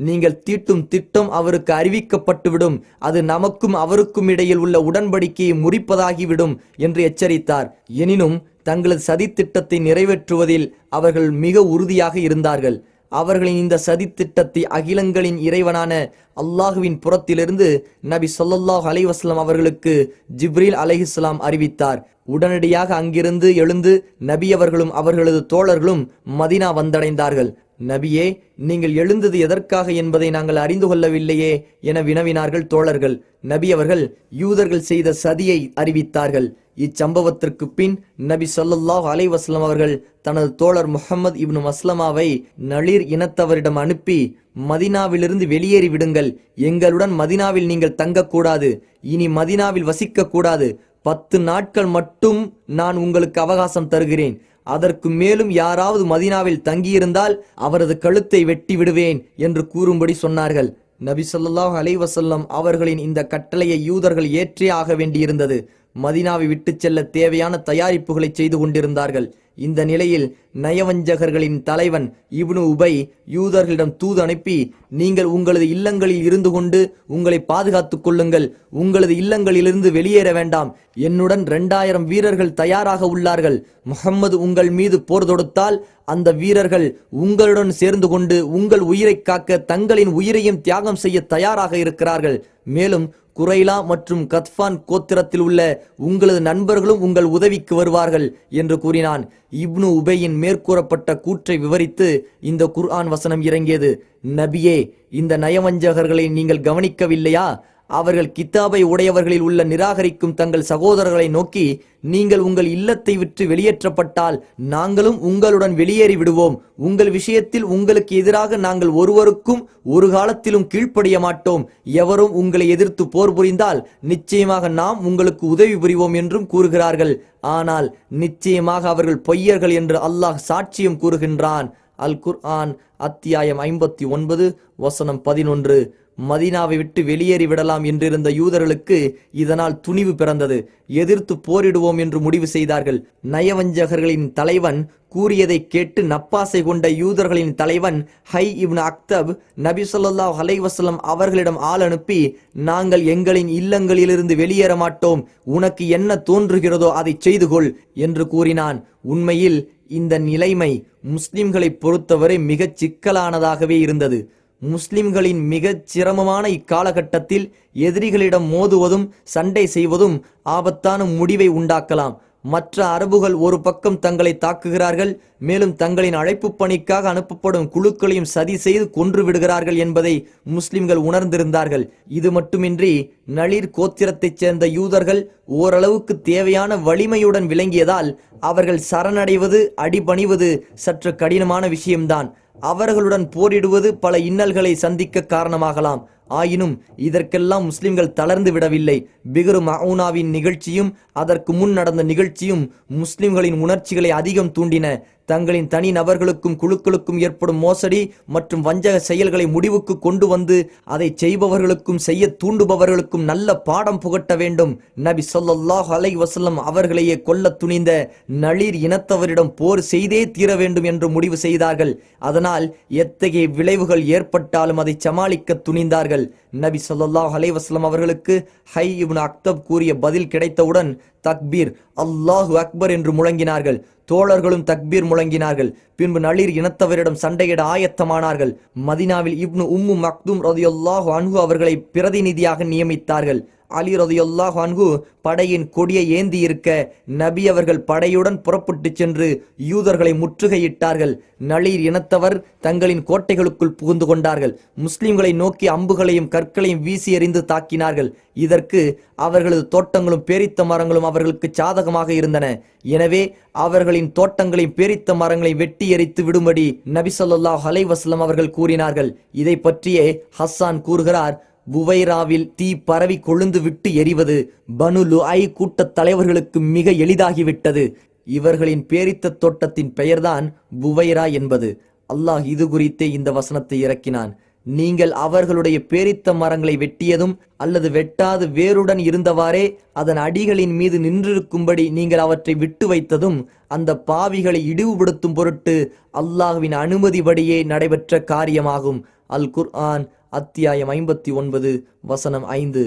நீங்கள் தீட்டும் திட்டம் அவருக்கு அறிவிக்கப்பட்டுவிடும், அது நமக்கும் அவருக்கும் இடையில் உள்ள உடன்படிக்கையை முறிப்பதாகிவிடும் என்று எச்சரித்தார். எனினும் தங்களது சதி திட்டத்தை நிறைவேற்றுவதில் அவர்கள் மிக உறுதியாக இருந்தார்கள். அவர்களின் இந்த சதித்திட்டத்தை அகிலங்களின் இறைவனான அல்லாஹுவின் புறத்திலிருந்து நபி ஸல்லல்லாஹு அலைஹி வஸல்லம் அவர்களுக்கு ஜிப்ரீல் அலைஹிஸ்ஸலாம் அறிவித்தார். உடனடியாக அங்கிருந்து எழுந்து நபி அவர்களும் அவர்களது தோழர்களும் மதீனா வந்தடைந்தார்கள். நபியே, நீங்கள் எழுந்தது எதற்காக என்பதை நாங்கள் அறிந்து கொள்ளவில்லையே என வினவினார்கள் தோழர்கள். நபி அவர்கள் யூதர்கள் செய்த சதியை அறிவித்தார்கள். இச்சம்பவத்திற்கு பின் நபி ஸல்லல்லாஹு அலைஹி வஸல்லம் அவர்கள் தனது தோழர் முஹம்மது இப்னு மஸ்லமாவை நளிர் இனத்தவரிடம் அனுப்பி, மதீனாவிலிருந்து வெளியேறி விடுங்கள், எங்களுடன் மதீனாவில் நீங்கள் தங்கக்கூடாது, இனி மதீனாவில் வசிக்க கூடாது, 10 நாட்கள் மட்டும் நான் உங்களுக்கு அவகாசம் தருகிறேன், அதற்கு மேலும் யாராவது மதீனாவில் தங்கியிருந்தால் அவரது கழுத்தை வெட்டி விடுவேன் என்று கூறும்படி சொன்னார்கள். நபி ஸல்லல்லாஹு அலைஹி வஸல்லம் அவர்களின் இந்த கட்டளையை யூதர்கள் ஏற்றே ஆக வேண்டியிருந்தது. மதீனாவை விட்டு செல்ல தேவையான தயாரிப்புகளை செய்து கொண்டிருந்தார்கள். இந்த நிலையில் நயவஞ்சகர்களின் தலைவன் இப்னு உபை யூதர்களிடம் தூது அனுப்பி, நீங்கள் உங்களது இல்லங்களில் இருந்து கொண்டு உங்களை பாதுகாத்துக் கொள்ளுங்கள், உங்களது இல்லங்களிலிருந்து வெளியேற வேண்டாம், என்னுடன் 2000 வீரர்கள் தயாராக உள்ளார்கள், முஹம்மது உங்கள் மீது போர் தொடுத்தால் அந்த வீரர்கள் உங்களுடன் சேர்ந்து கொண்டு உங்கள் உயிரை காக்க தங்களின் உயிரையும் தியாகம் செய்ய தயாராக இருக்கிறார்கள், மேலும் குரைலா மற்றும் கத்பான் கோத்திரத்தில் உள்ள உங்களது நண்பர்களும் உங்கள் உதவிக்கு வருவார்கள் என்று கூறினான். இப்னு உபையின் மேற்கூறப்பட்ட கூற்றை விவரித்து இந்த குர்ஆன் வசனம் இறங்கியது. நபியே, இந்த நயவஞ்சகர்களை நீங்கள் கவனிக்கவில்லையா? அவர்கள் கித்தாபை உடையவர்களில் உள்ள நிராகரிக்கும் தங்கள் சகோதரர்களை நோக்கி, நீங்கள் உங்கள் இல்லத்தை விட்டு வெளியேற்றப்பட்டால் நாங்களும் உங்களுடன் வெளியேறி விடுவோம், உங்கள் விஷயத்தில் உங்களுக்கு எதிராக நாங்கள் ஒருவருக்கும் ஒரு காலத்திலும் கீழ்ப்படிய மாட்டோம், எவரும் உங்களை எதிர்த்து போர் புரிந்தால் நிச்சயமாக நாம் உங்களுக்கு உதவி புரிவோம் என்றும் கூறுகிறார்கள். ஆனால் நிச்சயமாக அவர்கள் பொய்யர்கள் என்று அல்லாஹ் சாட்சியம் கூறுகின்றான். அல் குர்ஆன் அத்தியாயம் 59 வசனம் 11. மதீனாவை விட்டு வெளியேறி விடலாம் என்றிருந்த யூதர்களுக்கு இதனால் துணிவு பிறந்தது. எதிர்த்து போரிடுவோம் என்று முடிவு செய்தார்கள். நயவஞ்சகர்களின் தலைவன் கூறியதை கேட்டு நப்பாசை கொண்ட யூதர்களின் தலைவன் ஹை இப்னு அக்தப் நபி ஸல்லல்லாஹு அலைஹி வஸல்லம் அவர்களிடம் ஆள் அனுப்பி, நாங்கள் எங்களின் இல்லங்களிலிருந்து வெளியேற மாட்டோம், உனக்கு என்ன தோன்றுகிறதோ அதை செய்து கொள் என்று கூறினான். உண்மையில் இந்த நிலைமை முஸ்லிம்களை பொறுத்தவரை மிகச் சிக்கலானதாகவே இருந்தது. முஸ்லிம்களின் மிகச் சிரமமான இக்காலகட்டத்தில் எதிரிகளிடம் மோதுவதும் சண்டை செய்வதும் ஆபத்தான முடிவை உண்டாக்கலாம். மற்ற அரபுகள் ஒரு பக்கம் தங்களை தாக்குகிறார்கள், மேலும் தங்களின் அழைப்பு பணிக்காக அனுப்பப்படும் குழுக்களையும் சதி செய்து கொன்று விடுகிறார்கள் என்பதை முஸ்லிம்கள் உணர்ந்திருந்தார்கள். இது மட்டுமின்றி நளிர் கோத்திரத்தைச் சேர்ந்த யூதர்கள் ஓரளவுக்கு தேவையான வலிமையுடன் விளங்கியதால் அவர்கள் சரணடைவது அடிபணிவது சற்று கடினமான விஷயம்தான். அவர்களுடன் போரிடுவது பல இன்னல்களை சந்திக்க காரணமாகலாம். ஆயினும் இதற்கெல்லாம் முஸ்லிம்கள் தளர்ந்து விடவில்லை. பிக்ரு மஊனாவின் நிகழ்ச்சியும் அதற்கு முன் நடந்த நிகழ்ச்சியும் முஸ்லிம்களின் உணர்ச்சிகளை அதிகம் தூண்டின. தங்களின் தனி நபர்களுக்கும் குழுக்களுக்கும் ஏற்படும் மோசடி மற்றும் வஞ்சக செயல்களை முடிவுக்கு கொண்டு வந்து அதை செய்பவர்களுக்கும் செய்ய தூண்டுபவர்களுக்கும் நல்ல பாடம் புகட்ட வேண்டும். நபி ஸல்லல்லாஹு அலைஹி வஸல்லம் அவர்களையே கொல்ல துணிந்த நளிர் இனத்தவரிடம் போர் செய்தே தீர வேண்டும் என்று முடிவு செய்தார்கள். அதனால் எத்தகைய விளைவுகள் ஏற்பட்டாலும் அதை சமாளிக்க துணிந்தார்கள். நபி ஸல்லல்லாஹு அலைஹி வஸல்லம் அவர்களுக்கு ஹை இப்னு அக்தப் கூறிய பதில் கிடைத்தவுடன் தக்பீர், அல்லாஹு அக்பர் என்று முழங்கினார்கள். தோழர்களும் தக்பீர் முழங்கினார்கள். பின்பு நளிர் இனத்தவரிடம் சண்டையிட ஆயத்தமானார்கள். மதீனாவில் இப்னு உம்மு மக்தூம் ரலியல்லாஹு அன்ஹு அவர்களை பிரதிநிதியாக நியமித்தார்கள். அலி ரலியல்லாஹு அன்ஹு படையின் கொடியை ஏந்தி இருக்க நபி அவர்கள் படையுடன் புறப்பட்டு சென்று யூதர்களை முற்றுகையிட்டார்கள். நளிர் இனத்தவர் தங்களின் கோட்டைகளுக்குள் புகுந்து கொண்டார்கள். முஸ்லிம்களை நோக்கி அம்புகளையும் கற்களையும் வீசி எறிந்து தாக்கினார்கள். இதற்கு அவர்களது தோட்டங்களும் பேரித்த மரங்களும் அவர்களுக்கு சாதகமாக இருந்தன. எனவே அவர்களின் தோட்டங்களையும் பேரித்த மரங்களை வெட்டி எரித்து விடும்படி நபி ஸல்லல்லாஹு அலைஹி வஸல்லம் அவர்கள் கூறினார்கள். இதை பற்றியே ஹஸ்ஸான் கூறுகிறார், புவைராவில் தீ பரவி கொழுந்து விட்டு எரிவது பனு லுஐ கூட்டத் தலைவர்களுக்கு மிக எளிதாகிவிட்டது. இவர்களின் பேரித்த தோட்டத்தின் பெயர்தான் புவைரா என்பது. அல்லாஹ் இது குறித்தே இந்த வசனத்தை இறக்கினான். நீங்கள் அவர்களுடைய பேரித்த மரங்களை வெட்டியதும் அல்லது வெட்டாது வேருடன் இருந்தவாறே அதன் அடிகளின் மீது நின்றிருக்கும்படி நீங்கள் அவற்றை விட்டு வைத்ததும் அந்த பாவிகளை இழிவுபடுத்தும் பொருட்டு அல்லாஹ்வின் அனுமதிபடியே நடைபெற்ற காரியமாகும். அல் குர்ஆன் அத்தியாயம் 59 வசனம் 5.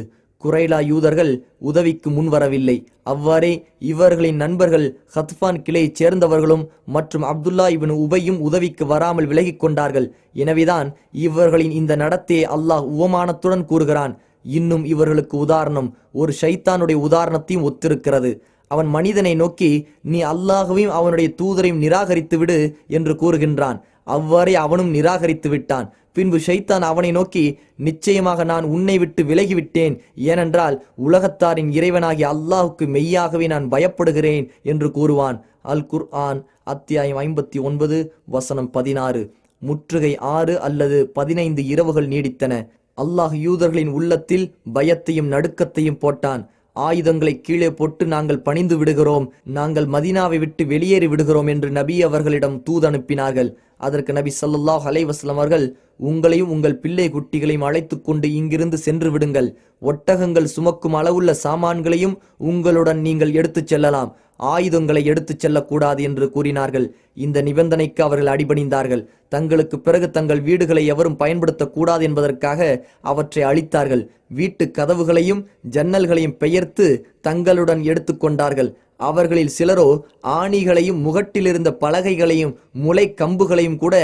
குறைலா யூதர்கள் உதவிக்கு முன்வரவில்லை. அவ்வாறே இவர்களின் நண்பர்கள் ஹத்பான் கிளையைச் சேர்ந்தவர்களும் மற்றும் அப்துல்லா இப்னு உபையும் உதவிக்கு வராமல் விலகிக் கொண்டார்கள். எனவேதான் இவர்களின் இந்த நடத்தையை அல்லாஹ் உவமானத்துடன் கூறுகிறான். இன்னும் இவர்களுக்கு உதாரணம் ஒரு ஷைத்தானுடைய உதாரணத்தையும் ஒத்திருக்கிறது. அவன் மனிதனை நோக்கி, நீ அல்லாஹ்வையும் அவனுடைய தூதரையும் நிராகரித்து விடு என்று கூறுகின்றான். அவ்வாறே அவனும் நிராகரித்து விட்டான். பின்பு ஷைத்தான் அவனை நோக்கி, நிச்சயமாக நான் உன்னை விட்டு விலகிவிட்டேன், ஏனென்றால் உலகத்தாரின் இறைவனாகிய அல்லாஹுக்கு மெய்யாகவே நான் பயப்படுகிறேன் என்று கூறுவான். அல் குர்ஆன் அத்தியாயம் 59 வசனம் 16. முற்றுகை 6 அல்லது 15 இரவுகள் நீடித்தன. அல்லாஹ் யூதர்களின் உள்ளத்தில் பயத்தையும் நடுக்கத்தையும் போட்டான். ஆயுதங்களை கீழே போட்டு நாங்கள் பணிந்து விடுகிறோம், நாங்கள் மதீனாவை விட்டு வெளியேறி விடுகிறோம் என்று நபி அவர்களிடம் தூது அனுப்பினார்கள். அதற்கு நபி ஸல்லல்லாஹு அலைஹி வஸல்லம் அவர்கள், உங்களையும் உங்கள் பிள்ளை குட்டிகளையும் அழைத்து கொண்டு இங்கிருந்து சென்று விடுங்கள். ஒட்டகங்கள் சுமக்கும் அளவுள்ள சாமான்களையும் உங்களுடன் நீங்கள் எடுத்துச் செல்லலாம், ஆயுதங்களை எடுத்துச் செல்லக்கூடாது என்று கூறினார்கள். இந்த நிபந்தனைக்கு அவர்கள் அடிபணிந்தார்கள். தங்களுக்கு பிறகு தங்கள் வீடுகளை எவரும் பயன்படுத்தக்கூடாது என்பதற்காக அவற்றை அழித்தார்கள். வீட்டு கதவுகளையும் ஜன்னல்களையும் பெயர்த்து தங்களுடன் எடுத்துக்கொண்டார்கள். அவர்களில் சிலரோ ஆணிகளையும் முகட்டிலிருந்த பலகைகளையும் முளை கம்புகளையும் கூட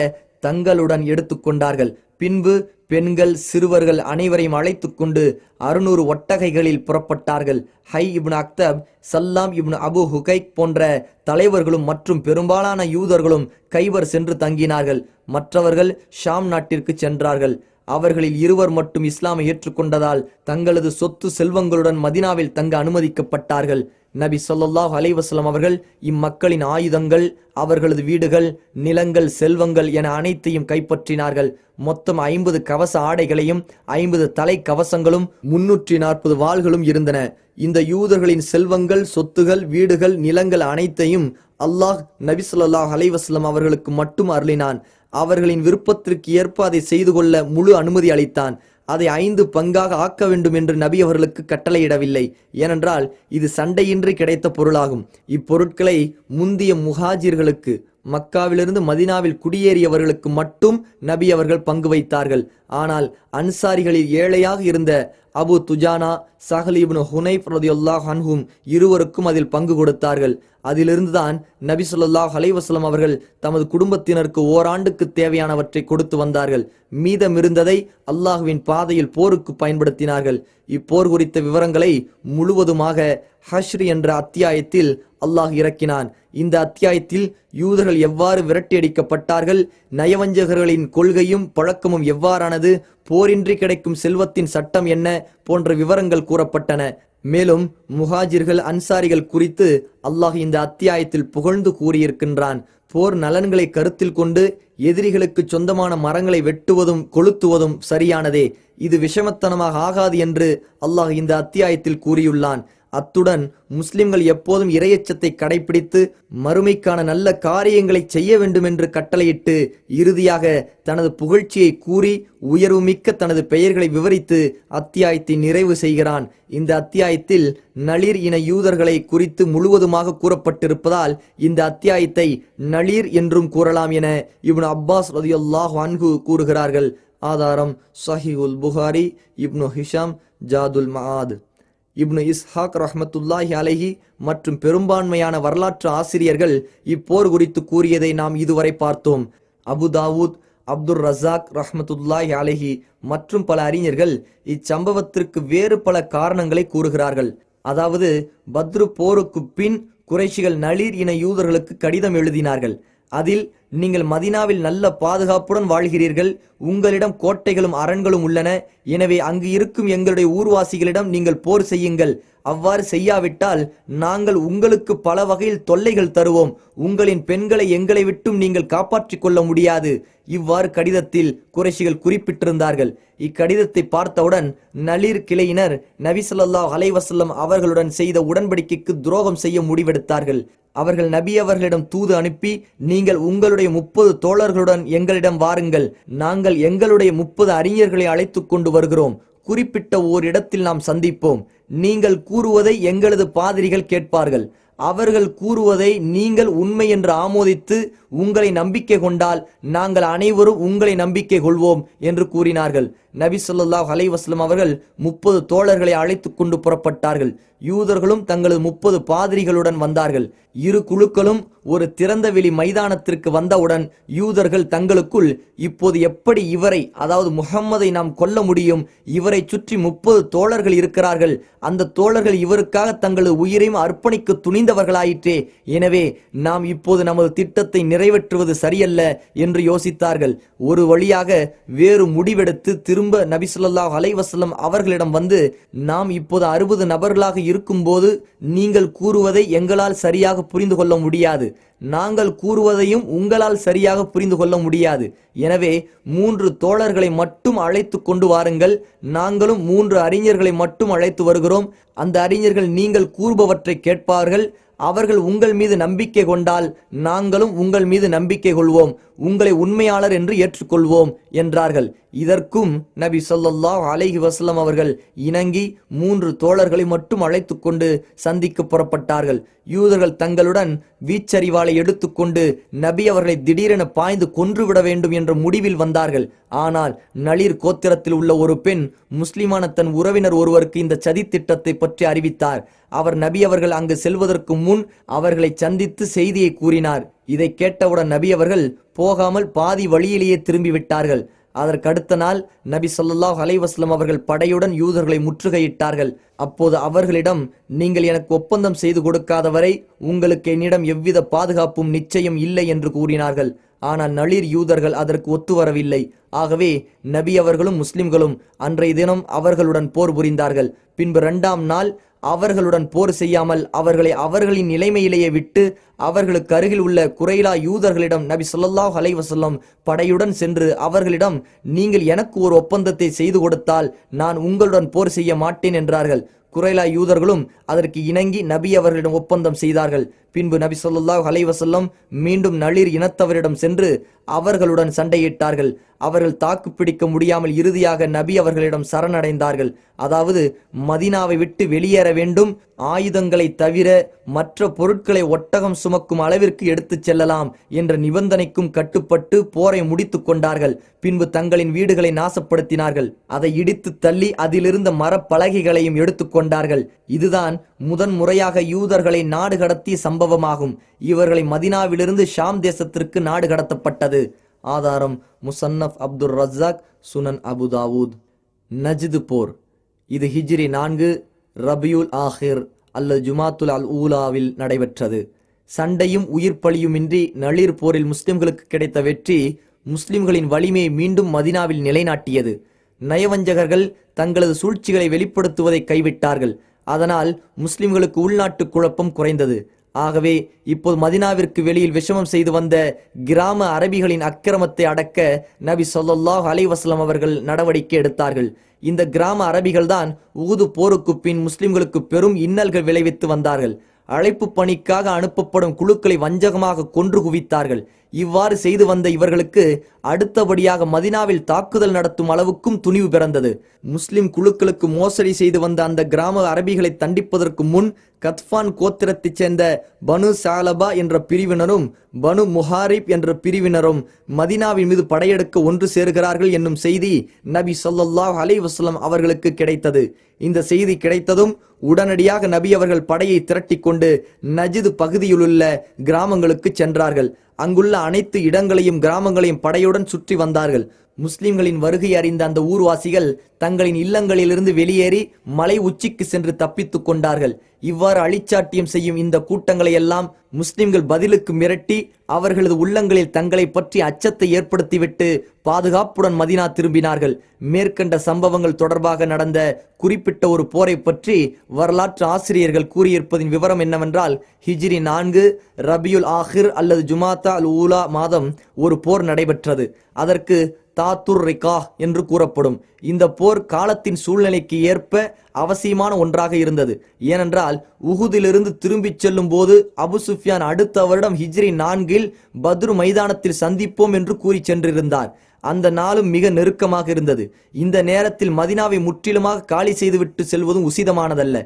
தங்களுடன் எடுத்துக்கொண்டார்கள். பின்பு பெண்கள் சிறுவர்கள் அனைவரையும் அழைத்து கொண்டு 600 ஒட்டகைகளில் புறப்பட்டார்கள். ஹை இப்னு அக்தப், சல்லாம் இப்னு அபு ஹுகைக் போன்ற தலைவர்களும் மற்றும் பெரும்பாலான யூதர்களும் கைபர் சென்று தங்கினார்கள். மற்றவர்கள் ஷாம் நாட்டிற்கு சென்றார்கள். அவர்களில் 2 மட்டும் இஸ்லாமை ஏற்றுக்கொண்டதால் தங்களது சொத்து செல்வங்களுடன் மதினாவில் தங்க அனுமதிக்கப்பட்டார்கள். நபி ஸல்லல்லாஹு அலைஹி வஸல்லம் அவர்கள் இம்மக்களின் ஆயுதங்கள், அவர்களது வீடுகள், நிலங்கள், செல்வங்கள் என அனைத்தையும் கைப்பற்றினார்கள். மொத்தம் 50 கவச ஆடைகளையும் 50 தலை கவசங்களும் 340 வாள்களும் இருந்தன. இந்த யூதர்களின் செல்வங்கள், சொத்துகள், வீடுகள், நிலங்கள் அனைத்தையும் அல்லாஹ் நபி ஸல்லல்லாஹு அலைஹி வஸல்லம் அவர்களுக்கு மட்டும் அருளினான். அவர்களின் விருப்பத்திற்கு ஏற்ப அதை செய்து கொள்ள முழு அனுமதி அளித்தான். அதை 5 பங்காக ஆக்க வேண்டும் என்று நபி அவர்களுக்கு கட்டளையிடவில்லை. ஏனென்றால் இது சண்டையின்றி கிடைத்த பொருளாகும். இப்பொருட்களை முந்திய முஹாஜிர்களுக்கு, மக்காவிலிருந்து மதினாவில் குடியேறியவர்களுக்கு மட்டும் நபி அவர்கள் பங்கு வைத்தார்கள். ஆனால் அன்சாரிகளில் ஏழையாக இருந்த அபு துஜானா, சஹல் இப்னு ஹுனைஃப் ரலியல்லாஹு அன்ஹும் இருவருக்கும் அதில் பங்கு கொடுத்தார்கள். அதிலிருந்துதான் நபி ஸல்லல்லாஹு அலைஹி வஸல்லம் அவர்கள் தமது குடும்பத்தினருக்கு ஓராண்டுக்கு தேவையானவற்றை கொடுத்து வந்தார்கள். மீதமிருந்ததை அல்லாஹ்வின் பாதையில் போருக்கு பயன்படுத்தினார்கள். இப்போர் குறித்த விவரங்களை முழுவதுமாக ஹஷ்ர் என்ற அத்தியாயத்தில் அல்லாஹ் இறக்கினான். இந்த அத்தியாயத்தில் யூதர்கள் எவ்வாறு விரட்டியடிக்கப்பட்டார்கள், நயவஞ்சகர்களின் கொள்கையும் பழக்கமும் எவ்வாறானது, போரின்றி கிடைக்கும் செல்வத்தின் சட்டம் என்ன போன்ற விவரங்கள் கூறப்பட்டன. மேலும் முஹாஜிர்கள், அன்சாரிகள் குறித்து அல்லாஹ் இந்த அத்தியாயத்தில் புகழ்ந்து கூறியிருக்கின்றான். போர் நலன்களை கருத்தில் கொண்டு எதிரிகளுக்கு சொந்தமான மரங்களை வெட்டுவதும் கொளுத்துவதும் சரியானதே, இது விஷமத்தனமாக ஆகாது என்று அல்லாஹ் இந்த அத்தியாயத்தில் கூறியுள்ளான். அத்துடன் முஸ்லிம்கள் எப்போதும் இறையச்சத்தை கடைபிடித்து மறுமைக்கான நல்ல காரியங்களை செய்ய வேண்டும் என்று கட்டளையிட்டு இறுதியாக தனது புகழ்ச்சியை கூறி உயர்வுமிக்க தனது பெயர்களை விவரித்து அத்தியாயத்தை நிறைவு செய்கிறான். இந்த அத்தியாயத்தில் நளீர் இன யூதர்களை குறித்து முழுவதுமாக கூறப்பட்டிருப்பதால் இந்த அத்தியாயத்தை நளீர் என்றும் கூறலாம் என இப்னு அப்பாஸ் ரலியல்லாஹு அன்ஹு கூறுகிறார்கள். ஆதாரம் ஸஹீஹுல் புகாரி, இப்னு ஹிஷாம் ஜாதுல் மஆத். இப்னு இஸ்ஹாக் ரஹ்மத்துல்லாஹி அலைஹி மற்றும் பெரும்பான்மையான வரலாற்று ஆசிரியர்கள் இப்போர் குறித்து கூறியதை நாம் இதுவரை பார்த்தோம். அபு தாவூத், அப்துர் ரஸாக் ரஹ்மத்துல்லாஹி அலைஹி மற்றும் பல அறிஞர்கள் இச்சம்பவத்திற்கு வேறு பல காரணங்களை கூறுகிறார்கள். அதாவது, பத்ரு போருக்கு பின் குறைஷிகள் நளீர் இன யூதர்களுக்கு கடிதம் எழுதினார்கள். அதில், நீங்கள் மதினாவில் நல்ல பாதுகாப்புடன் வாழ்கிறீர்கள், உங்களிடம் கோட்டைகளும் அரண்களும் உள்ளன, எனவே அங்கு இருக்கும் எங்களுடைய ஊர்வாசிகளிடம் நீங்கள் போர் செய்யுங்கள். அவ்வாறு செய்யாவிட்டால் நாங்கள் உங்களுக்கு பல வகையில் தொல்லைகள் தருவோம், உங்களின் பெண்களை எங்களை விட்டும் நீங்கள் காப்பாற்றிக் கொள்ள முடியாது. இவ்வாறு கடிதத்தில் குறைஷிகள் குறிப்பிட்டிருந்தார்கள். இக்கடிதத்தை பார்த்தவுடன் நளீர் கிளையினர் நபி ஸல்லல்லாஹு அலைஹி வஸல்லம் அவர்களுடன் செய்த உடன்படிக்கைக்கு துரோகம் செய்ய முடிவெடுத்தார்கள். அவர்கள் நபி அவர்களிடம் தூது அனுப்பி, நீங்கள் உங்களுடைய 30 தோழர்களுடன் எங்களிடம் வாருங்கள், நாங்கள் எங்களுடைய 30 அறிஞர்களை அழைத்து கொண்டு வருகிறோம், குறிப்பிட்ட ஓரிடத்தில் நாம் சந்திப்போம், நீங்கள் கூறுவதை எங்களது பாதிரிகள் கேட்பார்கள், அவர்கள் கூறுவதை நீங்கள் உண்மை என்று ஆமோதித்து உங்களை நம்பிக்கை கொண்டால் நாங்கள் அனைவரும் உங்களை நம்பிக்கை கொள்வோம் என்று கூறினார்கள். நபி ஸல்லல்லாஹு அலைஹி வஸல்லம் அவர்கள் 30 தோழர்களை அழைத்து கொண்டு புறப்பட்டார்கள். யூதர்களும் தங்களது 30 பாதிரிகளுடன் வந்தார்கள். இரு குழுக்களும் ஒரு திறந்தவெளி மைதானத்திற்கு வந்தவுடன் யூதர்கள் தங்களுக்குள், இப்போது எப்படி இவரை, அதாவது முஹம்மதை நாம் கொல்ல முடியும்? இவரை சுற்றி 30 தோழர்கள் இருக்கிறார்கள். அந்த தோழர்கள் இவருக்காக தங்களது உயிரையும் அர்ப்பணிக்க துணிந்தவர்களாயிற்றே. எனவே நாம் இப்போது நமது திட்டத்தை நிறைவேற்றுவது சரியல்ல என்று யோசித்தார்கள். ஒரு வழியாக வேறு முடிவெடுத்து திரும்ப நபி ஸல்லல்லாஹு அலைஹி வஸல்லம் அவர்களிடம் வந்து, நாம் இப்போது 60 நபர்களாக இருக்கும்போது நீங்கள் கூறுவதை எங்களால் சரியாக புரிந்து கொள்ள முடியாது, நாங்கள் கூறுவதையும் உங்களால் சரியாக புரிந்து கொள்ள முடியாது. எனவே 3 தோழர்களை மட்டும் அழைத்து கொண்டு வாருங்கள். நாங்களும் 3 அறிஞர்களை மட்டும் அழைத்து வருகிறோம். அந்த அறிஞர்கள் நீங்கள் கூறுபவற்றை கேட்பார்கள். அவர்கள் உங்கள் மீது நம்பிக்கை கொண்டால் நாங்களும் உங்கள் மீது நம்பிக்கை கொள்வோம், உங்களை உண்மையாளர் என்று ஏற்றுக்கொள்வோம் என்றார்கள். இதற்கும் நபி ஸல்லல்லாஹு அலைஹி வஸல்லம் அவர்கள் இணங்கி 3 தோழர்களை மட்டும் அழைத்து கொண்டு சந்திக்க புறப்பட்டார்கள். யூதர்கள் தங்களுடன் வீச்சரிவாளை எடுத்துக்கொண்டு நபி அவர்களை திடீரென பாய்ந்து கொன்றுவிட வேண்டும் என்ற முடிவில் வந்தார்கள். ஆனால் நளிர் கோத்திரத்தில் உள்ள ஒரு பெண் முஸ்லிமான தன் உறவினர் ஒருவருக்கு இந்த சதி திட்டத்தை பற்றி அறிவித்தார். அவர் நபி அவர்கள் அங்கு செல்வதற்கு முன் அவர்களை சந்தித்து செய்தியை கூறினார். இதை கேட்டவுடன் நபி அவர்கள் போகாமல் பாதி வழியிலேயே திரும்பி விட்டார்கள். அதற்கடுத்த நாள் நபி ஸல்லல்லாஹு அலைஹி வஸல்லம் அவர்கள் படையுடன் யூதர்களை முற்றுகையிட்டார்கள். அப்போது அவர்களிடம், நீங்கள் எனக்கு ஒப்பந்தம் செய்து கொடுக்காதவரை உங்களுக்கு என்னிடம் எவ்வித பாதுகாப்பும் நிச்சயம் இல்லை என்று கூறினார்கள். ஆனால் நளிர் யூதர்கள் அதற்கு ஒத்துவரவில்லை. ஆகவே நபி அவர்களும் முஸ்லிம்களும் அன்றைய தினம் அவர்களுடன் போர் புரிந்தார்கள். பின்பு 2ஆம் நாள் அவர்களுடன் போர் செய்யாமல் அவர்களை அவர்களின் நிலைமையிலேயே விட்டு அவர்களுக்கு அருகில் உள்ள குறைலா யூதர்களிடம் நபி ஸல்லல்லாஹு அலைஹி வஸல்லம் படையுடன் சென்று அவர்களிடம், நீங்கள் எனக்கு ஒரு ஒப்பந்தத்தை செய்து கொடுத்தால் நான் உங்களுடன் போர் செய்ய மாட்டேன் என்றார்கள். குறைலா யூதர்களும் அதற்கு இணங்கி நபி அவர்களிடம் ஒப்பந்தம் செய்தார்கள். பின்பு நபி ஸல்லல்லாஹு அலைஹி வஸல்லம் மீண்டும் நளிர் இனத்தவரிடம் சென்று அவர்களுடன் சண்டையிட்டார்கள். அவர்கள் தாக்கு பிடிக்க முடியாமல் இறுதியாக நபி அவர்களிடம் சரணடைந்தார்கள். அதாவது மதீனாவை விட்டு வெளியேற வேண்டும், ஆயுதங்களை தவிர மற்ற பொருட்களை ஒட்டகம் சுமக்கும் அளவிற்கு எடுத்துச் செல்லலாம் என்ற நிபந்தனைக்கும் கட்டுப்பட்டு போரை முடித்து கொண்டார்கள். பின்பு தங்களின் வீடுகளை நாசப்படுத்தினார்கள். அதை இடித்து தள்ளி அதிலிருந்த மரப்பலகைகளையும் எடுத்துக்கொண்டார்கள். இதுதான் முதன் முறையாக யூதர்களை நாடு கடத்திய சம்பவமாகும். இவர்களை மதீனாவிலிருந்து ஷாம் தேசத்திற்கு நாடு கடத்தப்பட்டது. ஆதாரம் முசன்னஃப் அப்துர் ரஸாக், சுனன் அபு தாவூத். நஜ்து போர். இது ஹிஜ்ரி 4 ரபியுல் ஆஹிர் அல்லது ஜுமாத்துல் அல் ஊலாவில் நடைபெற்றது. சண்டையும் உயிர் பலியுமின்றி நளிர் போரில் முஸ்லிம்களுக்கு கிடைத்த வெற்றி முஸ்லிம்களின் வலிமையை மீண்டும் மதீனாவில் நிலைநாட்டியது. நயவஞ்சகர்கள் தங்களது சூழ்ச்சிகளை வெளிப்படுத்துவதை கைவிட்டார்கள். அதனால் முஸ்லிம்களுக்கு உள்நாட்டு குழப்பம் குறைந்தது. ஆகவே இப்போது மதீனாவிற்கு வெளியில் விஷமம் செய்து வந்த கிராம அரபிகளின் அக்கிரமத்தை அடக்க நபி ஸல்லல்லாஹு அலைஹி வஸல்லம் அவர்கள் நடவடிக்கை எடுத்தார்கள். இந்த கிராம அரபிகள் தான் உஹுது போருக்கு பின் முஸ்லிம்களுக்கு பெரும் இன்னல்கள் விளைவித்து வந்தார்கள். அழைப்பு பணிக்காக அனுப்பப்படும் குழுக்களை வஞ்சகமாக கொன்று குவித்தார்கள். இவ்வாறு செய்து வந்த இவர்களுக்கு அடுத்தபடியாக மதீனாவில் தாக்குதல் நடத்தும் அளவுக்கும் துணிவு பிறந்தது. முஸ்லிம் குழுக்களுக்கு மோசடி செய்து வந்த அந்த கிராம அரபிகளை தண்டிப்பதற்கு முன் கத்ஃபான் கோத்திரத்தைச் சேர்ந்த பனு சாலபா என்ற பிரிவினரும் பனு முஹாரிப் என்ற பிரிவினரும் மதீனாவின் மீது படையெடுக்க ஒன்று சேர்கிறார்கள் என்னும் செய்தி நபி ஸல்லல்லாஹு அலைஹி வஸல்லம் அவர்களுக்கு கிடைத்தது. இந்த செய்தி கிடைத்ததும் உடனடியாக நபி அவர்கள் படையை திரட்டி கொண்டு நஜ்து பகுதியிலுள்ள கிராமங்களுக்கு சென்றார்கள். அங்குள்ள அனைத்து இடங்களையும் கிராமங்களையும் படையுடன் சுற்றி வந்தார்கள். முஸ்லிம்களின் வருகை அறிந்த அந்த ஊர்வாசிகள் தங்களின் இல்லங்களிலிருந்து வெளியேறி மலை உச்சிக்கு சென்று தப்பித்துக் கொண்டார்கள். இவ்வாறு அழிச்சாட்டியம் செய்யும் இந்த கூட்டங்களை எல்லாம் முஸ்லிம்கள் பதிலுக்கு மிரட்டி அவர்களது உள்ளங்களில் தங்களை பற்றி அச்சத்தை ஏற்படுத்திவிட்டு பாதுகாப்புடன் மதீனா திரும்பினார்கள். மேற்கண்ட சம்பவங்கள் தொடர்பாக நடந்த குறிப்பிட்ட ஒரு போரை பற்றி வரலாற்று ஆசிரியர்கள் கூறியிருப்பதின் விவரம் என்னவென்றால், ஹிஜ்ரி 4 ரபியுல் ஆஹிர் அல்லது ஜுமாத்தா அல் ஊலா மாதம் ஒரு போர் நடைபெற்றது. அதற்கு தாத்துர் ரிகா என்று கூறப்படும். இந்த போர் காலத்தின் சூழ்நிலைக்கு ஏற்ப அவசியமான ஒன்றாக இருந்தது. ஏனென்றால் உஹுதிலிருந்து திரும்பிச் செல்லும் போது அபு சுஃபியான் அடுத்த வருடம் ஹிஜ்ரி 4 பத்ரு மைதானத்தில் சந்திப்போம் என்று கூறி சென்றிருந்தார். அந்த நாளும் மிக நெருக்கமாக இருந்தது. இந்த நேரத்தில் மதினாவை முற்றிலுமாக காலி செய்துவிட்டு செல்வதும் உசிதமானதல்ல.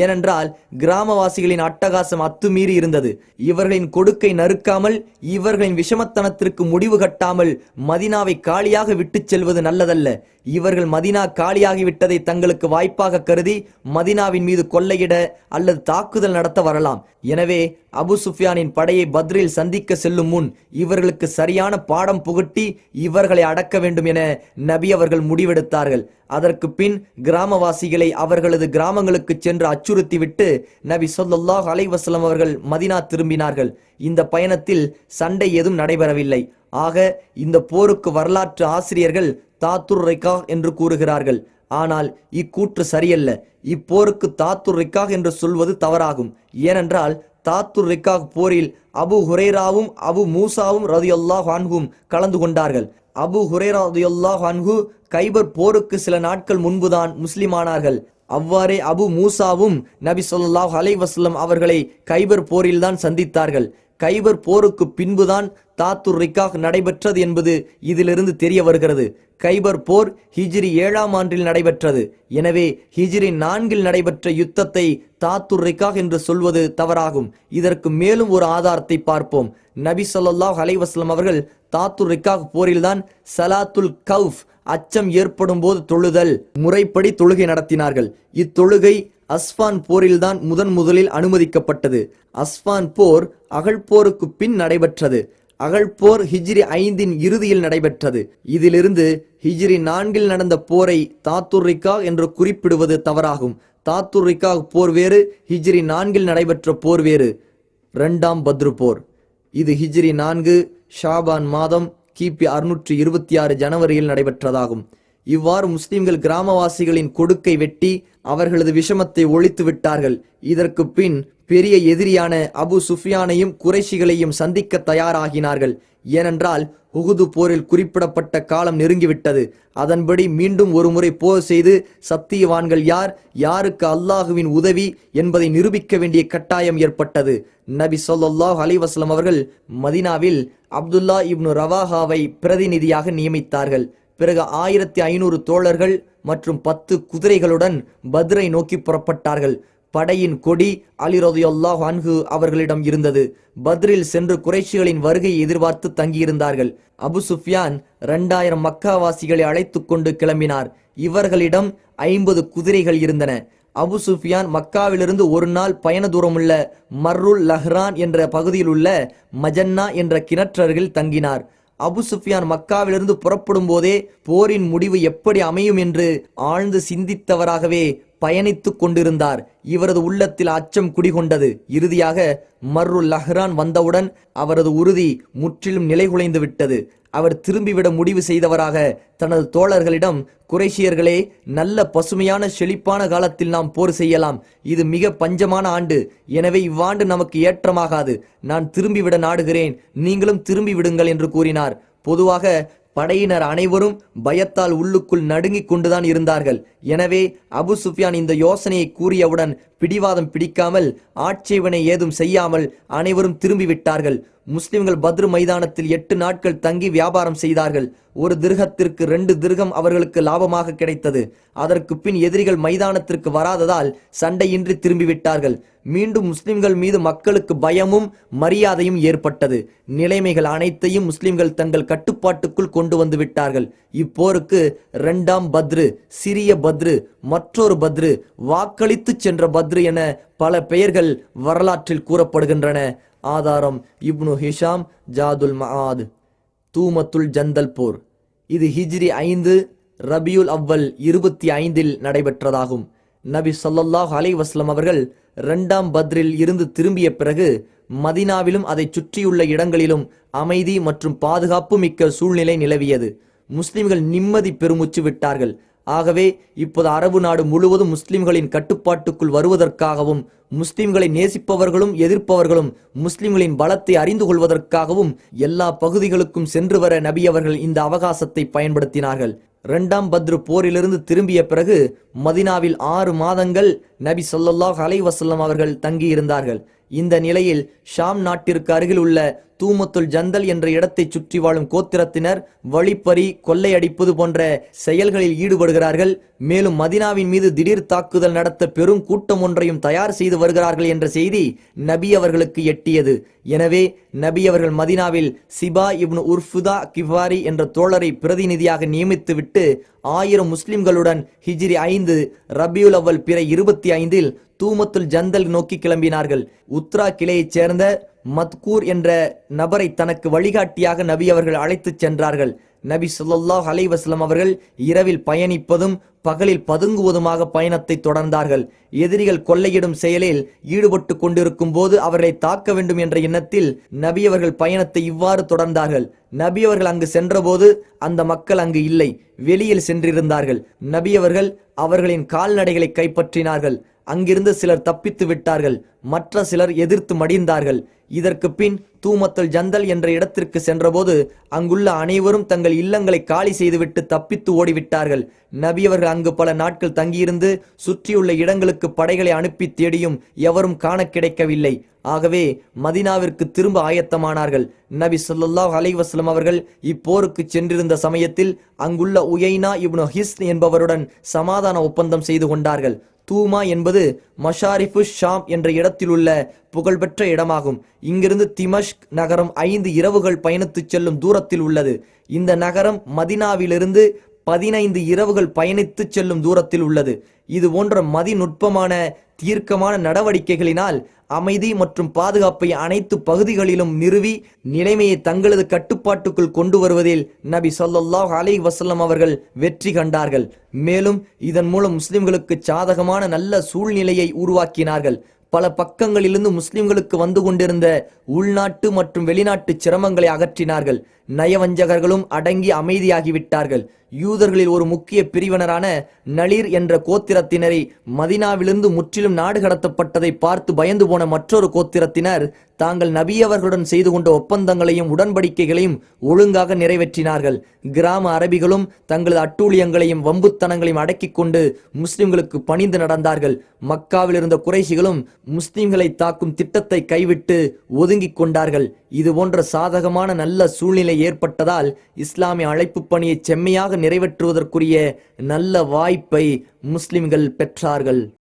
ஏனென்றால் கிராமவாசிகளின் அட்டகாசம் அத்துமீறி இருந்தது. இவர்களின் கொடுக்கை நறுக்காமல், இவர்களின் விஷமத்தனத்திற்கு முடிவு கட்டாமல் மதினாவை காலியாக விட்டு செல்வது நல்லதல்ல. இவர்கள் மதினா காலியாகி விட்டதை தங்களுக்கு வாய்ப்பாக கருதி மதினாவின் மீது கொள்ளையிட அல்லது தாக்குதல் நடத்த வரலாம். எனவே அபு சுஃபியானின் படையை பத்ரில் சந்திக்க செல்லும் முன் இவர்களுக்கு சரியான பாடம் புகட்டி இவர்களை அடக்க வேண்டும் என நபி அவர்கள் முடிவெடுத்தார்கள். அதற்கு பின் கிராமவாசிகளை அவர்களது கிராமங்களுக்கு சென்று அச்சுறுத்திவிட்டு நபி ஸல்லல்லாஹு அலைஹி வஸல்லம் அவர்கள் மதினா திரும்பினார்கள். இந்த பயணத்தில் சண்டை எதுவும் நடைபெறவில்லை. ஆக இந்த போருக்கு வரலாற்று ஆசிரியர்கள் தாத்துர் ரிகா என்று கூறுகிறார்கள். ஆனால் இக்கூற்று சரியல்ல. இப்போருக்கு தாத்துர் ரிகா என்று சொல்வது தவறாகும். ஏனென்றால் தாத்துர் ரிகா போரில் அபு ஹுரைராவும் அபு மூசாவும் ரலியல்லாஹு அன்ஹும் கலந்து கொண்டார்கள். அபு ஹுரைரா ரலியல்லாஹு அன்ஹு கைபர் போருக்கு சில நாட்கள் முன்புதான் முஸ்லிமானார்கள். அவ்வாறே அபு மூசாவும் நபி ஸல்லல்லாஹு அலைஹி வஸல்லம் அவர்களை கைபர் போரில்தான் சந்தித்தார்கள். கைபர் போருக்கு பின்புதான் தாத்துர் ரிகா நடைபெற்றது என்பது இதிலிருந்து தெரிய வருகிறது. கைபர் போர் ஹிஜ்ரி 7ஆம் ஆண்டில் நடைபெற்றது. எனவே ஹிஜ்ரி 4இல் நடைபெற்ற யுத்தத்தை தாத்துர் ரிகா என்று சொல்வது தவறாகும். இதற்கு மேலும் ஒரு ஆதாரத்தை பார்ப்போம். நபி ஸல்லல்லாஹு அலைஹி வஸல்லம் அவர்கள் தாத்துர் ரிகா போரில்தான் சலாத்துல் கௌஃப், அச்சம் ஏற்படும் போது தொழுதல், முறைப்படி தொழுகை நடத்தினார்கள். இத்தொழுகை அஸ்ஃபான் போரில்தான் முதலில் அனுமதிக்கப்பட்டது. அஸ்ஃபான் போர் அகழ் போருக்கு பின் நடைபெற்றது. அகழ் போர் ஹிஜ்ரி 5இன் இறுதியில் நடைபெற்றது. இதிலிருந்து ஹிஜ்ரி 4இல் நடந்த போரை தாத்துர் ரிகா என்று குறிப்பிடுவது தவறாகும். தாத்துர் ரிகா போர் வேறு, ஹிஜ்ரி 4இல் நடைபெற்ற போர் வேறு. 2ஆம் பத்ரு போர், இது ஹிஜ்ரி 4 ஷாபான் மாதம் கிபி 626 ஜனவரியில் நடைபெற்றதாகும். இவ்வாறு முஸ்லிம்கள் கிராமவாசிகளின் கொடுக்கை வெட்டி அவர்களது விஷமத்தை ஒழித்து விட்டார்கள். இதற்கு பின் பெரிய எதிரியான அபு சுஃபியானையும் குறைஷிகளையும் சந்திக்க தயாராகினார்கள். ஏனென்றால் உஹுது போரில் குறிப்பிடப்பட்ட காலம் நெருங்கிவிட்டது. அதன்படி மீண்டும் ஒரு முறை போர் செய்து சத்தியவான்கள் யார், யாருக்கு அல்லாஹுவின் உதவி என்பதை நிரூபிக்க வேண்டிய கட்டாயம் ஏற்பட்டது. நபி ஸல்லல்லாஹு அலைஹி வஸல்லம் அவர்கள் மதினாவில் அப்துல்லா இப்னு ரவாஹாவை பிரதிநிதியாக நியமித்தார்கள். பிறகு 1500 தோழர்கள் மற்றும் 10 குதிரைகளுடன் பத்ரை நோக்கி புறப்பட்டார்கள். படையின் கொடி அலி ரலியல்லாஹு அன்ஹு அவர்களிடம் இருந்தது. பத்ரில் சென்று குறைஷிகளின் வருகையை எதிர்பார்த்து தங்கியிருந்தார்கள். அபு சுஃபியான் 2000 மக்காவாசிகளை அழைத்து கொண்டு கிளம்பினார். இவர்களிடம் 50 குதிரைகள் இருந்தன. அபு சுஃபியான் மக்காவிலிருந்து ஒரு நாள் பயண தூரமுள்ள மர்ருல் லஹ்ரான் என்ற பகுதியில் உள்ள மஜன்னா என்ற கிணற்றருகில் தங்கினார். அபு சுஃபியான் மக்காவிலிருந்து புறப்படும் போதே போரின் முடிவு எப்படி அமையும் என்று ஆழ்ந்து சிந்தித்தவராகவே பயணித்து கொண்டிருந்தார். இவரது உள்ளத்தில் அச்சம் குடிகொண்டது. இறுதியாக மர்ருல் லஹ்ரான் வந்தவுடன் அவரது உறுதி முற்றிலும் நிலைகுலைந்து விட்டது. அவர் திரும்பிவிட முடிவு செய்தவராக தனது தோழர்களிடம், குறைஷியர்களே, நல்ல பசுமையான செழிப்பான காலத்தில் நாம் போர் செய்யலாம். இது மிக பஞ்சமான ஆண்டு. எனவே இவ்வாண்டு நமக்கு ஏற்றமாகாது. நான் திரும்பிவிட நாடுகிறேன். நீங்களும் திரும்பி விடுங்கள் என்று கூறினார். பொதுவாக படையினர் அனைவரும் பயத்தால் உள்ளுக்குள் நடுங்கிக் கொண்டுதான் இருந்தார்கள். எனவே அபு சுஃபியான் இந்த யோசனையை கூறியவுடன் பிடிவாதம் பிடிக்காமல், ஆட்சேபனை ஏதும் செய்யாமல் அனைவரும் திரும்பிவிட்டார்கள். முஸ்லிம்கள் பத்ரு மைதானத்தில் 8 நாட்கள் தங்கி வியாபாரம் செய்தார்கள். ஒரு திர்கத்திற்கு 2 திர்கம் அவர்களுக்கு லாபமாக கிடைத்தது. அதற்கு பின் எதிரிகள் மைதானத்திற்கு வராததால் சண்டையின்றி திரும்பிவிட்டார்கள். மீண்டும் முஸ்லிம்கள் மீது மக்களுக்கு பயமும் மரியாதையும் ஏற்பட்டது. நிலைமைகள் அனைத்தையும் முஸ்லிம்கள் தங்கள் கட்டுப்பாட்டுக்குள் கொண்டு வந்து விட்டார்கள். இப்போருக்கு 2ஆம் பத்ரு, சிறிய பத்ரு, மற்றொரு பத்ரு, வாக்களித்து சென்ற பத்ரு என பல பெயர்கள் வரலாற்றில் கூறப்படுகின்றன. ஆதாரம் இப்னு ஹிஷாம் ஜாதுல் மஆத், தூமத்துல் ஜந்தல் போர். இது ஹிஜ்ரி 5 ரபியுல் அவ்வல் 25இல் நடைபெற்றதாகும். நபி ஸல்லல்லாஹு அலைஹி வஸல்லம் அவர்கள் 2ஆம் பத்ரில் இருந்து திரும்பிய பிறகு மதினாவிலும் அதை சுற்றியுள்ள இடங்களிலும் அமைதி மற்றும் பாதுகாப்பு மிக்க சூழ்நிலை நிலவியது. முஸ்லிம்கள் நிம்மதி பெருமூச்சு விட்டார்கள். ஆகவே இப்போது அரபு நாடு முழுவதும் முஸ்லிம்களின் கட்டுப்பாட்டுக்குள் வருவதற்காகவும், முஸ்லிம்களை நேசிப்பவர்களும் எதிர்ப்பவர்களும் முஸ்லிம்களின் பலத்தை அறிந்து கொள்வதற்காகவும் எல்லா பகுதிகளுக்கும் சென்று வர நபி அவர்கள் இந்த அவகாசத்தை பயன்படுத்தினார்கள். 2ஆம் பத்ரு போரிலிருந்து திரும்பிய பிறகு மதினாவில் 6 மாதங்கள் நபி ஸல்லல்லாஹு அலைஹி வஸல்லம் அவர்கள் தங்கியிருந்தார்கள். இந்த நிலையில் ஷாம் நாட்டிற்கு அருகில் உள்ள தூமத்துல் ஜந்தல் என்ற இடத்தை சுற்றி வாழும் கோத்திரத்தினர் வழிப்பறி, கொள்ளையடிப்பது போன்ற செயல்களில் ஈடுபடுகிறார்கள். மேலும் மதினாவின் மீது திடீர் தாக்குதல் நடத்த பெரும் கூட்டம் ஒன்றையும் தயார் செய்து வருகிறார்கள் என்ற செய்தி நபி அவர்களுக்கு எட்டியது. எனவே நபி அவர்கள் மதினாவில் சிபா இப்னு உர்ஃபுதா கிஃபாரி என்ற தோழரை பிரதிநிதியாக நியமித்துவிட்டு 1000 முஸ்லிம்களுடன் ஹிஜ்ரி 5 ரபியுல் அவ்வல் பிறை 25 தூமத்துல் ஜந்தல் நோக்கி கிளம்பினார்கள். உத்ரா கிளையைச் சேர்ந்த மத்கூர் என்ற நபரை தனக்கு வழிகாட்டியாக நபி அவர்கள் அழைத்துச் சென்றார்கள். நபி ஸல்லல்லாஹு அலைஹி வஸல்லம் அவர்கள் இரவில் பயணிப்பதும் பகலில் பதுங்குவதுமாக பயணத்தை தொடர்ந்தார்கள். எதிரிகள் கொள்ளையிடும் செயலில் ஈடுபட்டு கொண்டிருக்கும் போது அவர்களை தாக்க வேண்டும் என்ற எண்ணத்தில் நபி அவர்கள் பயணத்தை இவ்வாறு தொடர்ந்தார்கள். நபி அவர்கள் அங்கு சென்றபோது அந்த மக்கள் அங்கு இல்லை, வெளியில் சென்றிருந்தார்கள். நபி அவர்கள் அவர்களின் கால்நடைகளை கைப்பற்றினார்கள். அங்கிருந்து சிலர் தப்பித்து விட்டார்கள், மற்ற சிலர் எதிர்த்து மடிந்தார்கள். இதற்கு பின் தூமத்துல் ஜந்தல் என்ற இடத்திற்கு சென்றபோது அங்குள்ள அனைவரும் தங்கள் இல்லங்களை காலி செய்துவிட்டு தப்பித்து ஓடிவிட்டார்கள். நபி அவர்கள் அங்கு பல நாட்கள் தங்கியிருந்து சுற்றியுள்ள இடங்களுக்கு படைகளை அனுப்பி தேடியும் எவரும் காண கிடைக்கவில்லை. ஆகவே மதினாவிற்கு திரும்ப ஆயத்தமானார்கள். நபி ஸல்லல்லாஹு அலைஹி வஸல்லம் அவர்கள் இப்போருக்கு சென்றிருந்த சமயத்தில் அங்குள்ள உயைனா இப்னு ஹிஸ்ன் என்பவருடன் சமாதான ஒப்பந்தம் செய்து கொண்டார்கள். தூமா என்பது மஷாரிஃபு ஷாம் என்ற இடத்தில் உள்ள புகழ்பெற்ற இடமாகும். இங்கிருந்து திமஷ்க் நகரம் 5 இரவுகள் பயணித்துச் செல்லும் தூரத்தில் உள்ளது. இந்த நகரம் மதினாவிலிருந்து 15 இரவுகள் பயணித்துச் செல்லும் தூரத்தில் உள்ளது. இது போன்ற மதிநுட்பமான தீர்க்கமான நடவடிக்கைகளினால் அமைதி மற்றும் பாதுகாப்பை அனைத்து பகுதிகளிலும் நிறுவி நிலைமையை தங்களது கட்டுப்பாட்டுக்குள் கொண்டு வருவதில் நபி ஸல்லல்லாஹு அலைஹி வஸல்லம் அவர்கள் வெற்றி கண்டார்கள். மேலும் இதன் மூலம் முஸ்லிம்களுக்கு சாதகமான நல்ல சூழ்நிலையை உருவாக்கினார்கள். பல பக்கங்களிலிருந்து முஸ்லிம்களுக்கு வந்து கொண்டிருந்த உள்நாட்டு மற்றும் வெளிநாட்டு சிரமங்களை அகற்றினார்கள். நயவஞ்சகர்களும் அடங்கி அமைதியாகிவிட்டார்கள். யூதர்களில் ஒரு முக்கிய பிரிவினரான நளீர் என்ற கோத்திரத்தினரை மதினாவிலிருந்து முற்றிலும் நாடு கடத்தப்பட்டதை பார்த்து பயந்து போன மற்றொரு கோத்திரத்தினர் தாங்கள் நபி அவர்களுடன் செய்து கொண்ட ஒப்பந்தங்களையும் உடன்படிக்கைகளையும் ஒழுங்காக நிறைவேற்றினார்கள். கிராம அரபிகளும் தங்களது அட்டூழியங்களையும் வம்புத்தனங்களையும் அடக்கிக் கொண்டு முஸ்லிம்களுக்கு பணிந்து நடந்தார்கள். மக்காவில் இருந்த குறைஷிகளும் முஸ்லிம்களை தாக்கும் திட்டத்தை கைவிட்டு ஒதுங்கிக் கொண்டார்கள். இது போன்ற சாதகமான நல்ல சூழ்நிலை ஏற்பட்டதால் இஸ்லாமிய அழைப்பு பணியை செம்மையாக நிறைவேற்றுவதற்குரிய நல்ல வாய்ப்பை முஸ்லிம்கள் பெற்றார்கள்.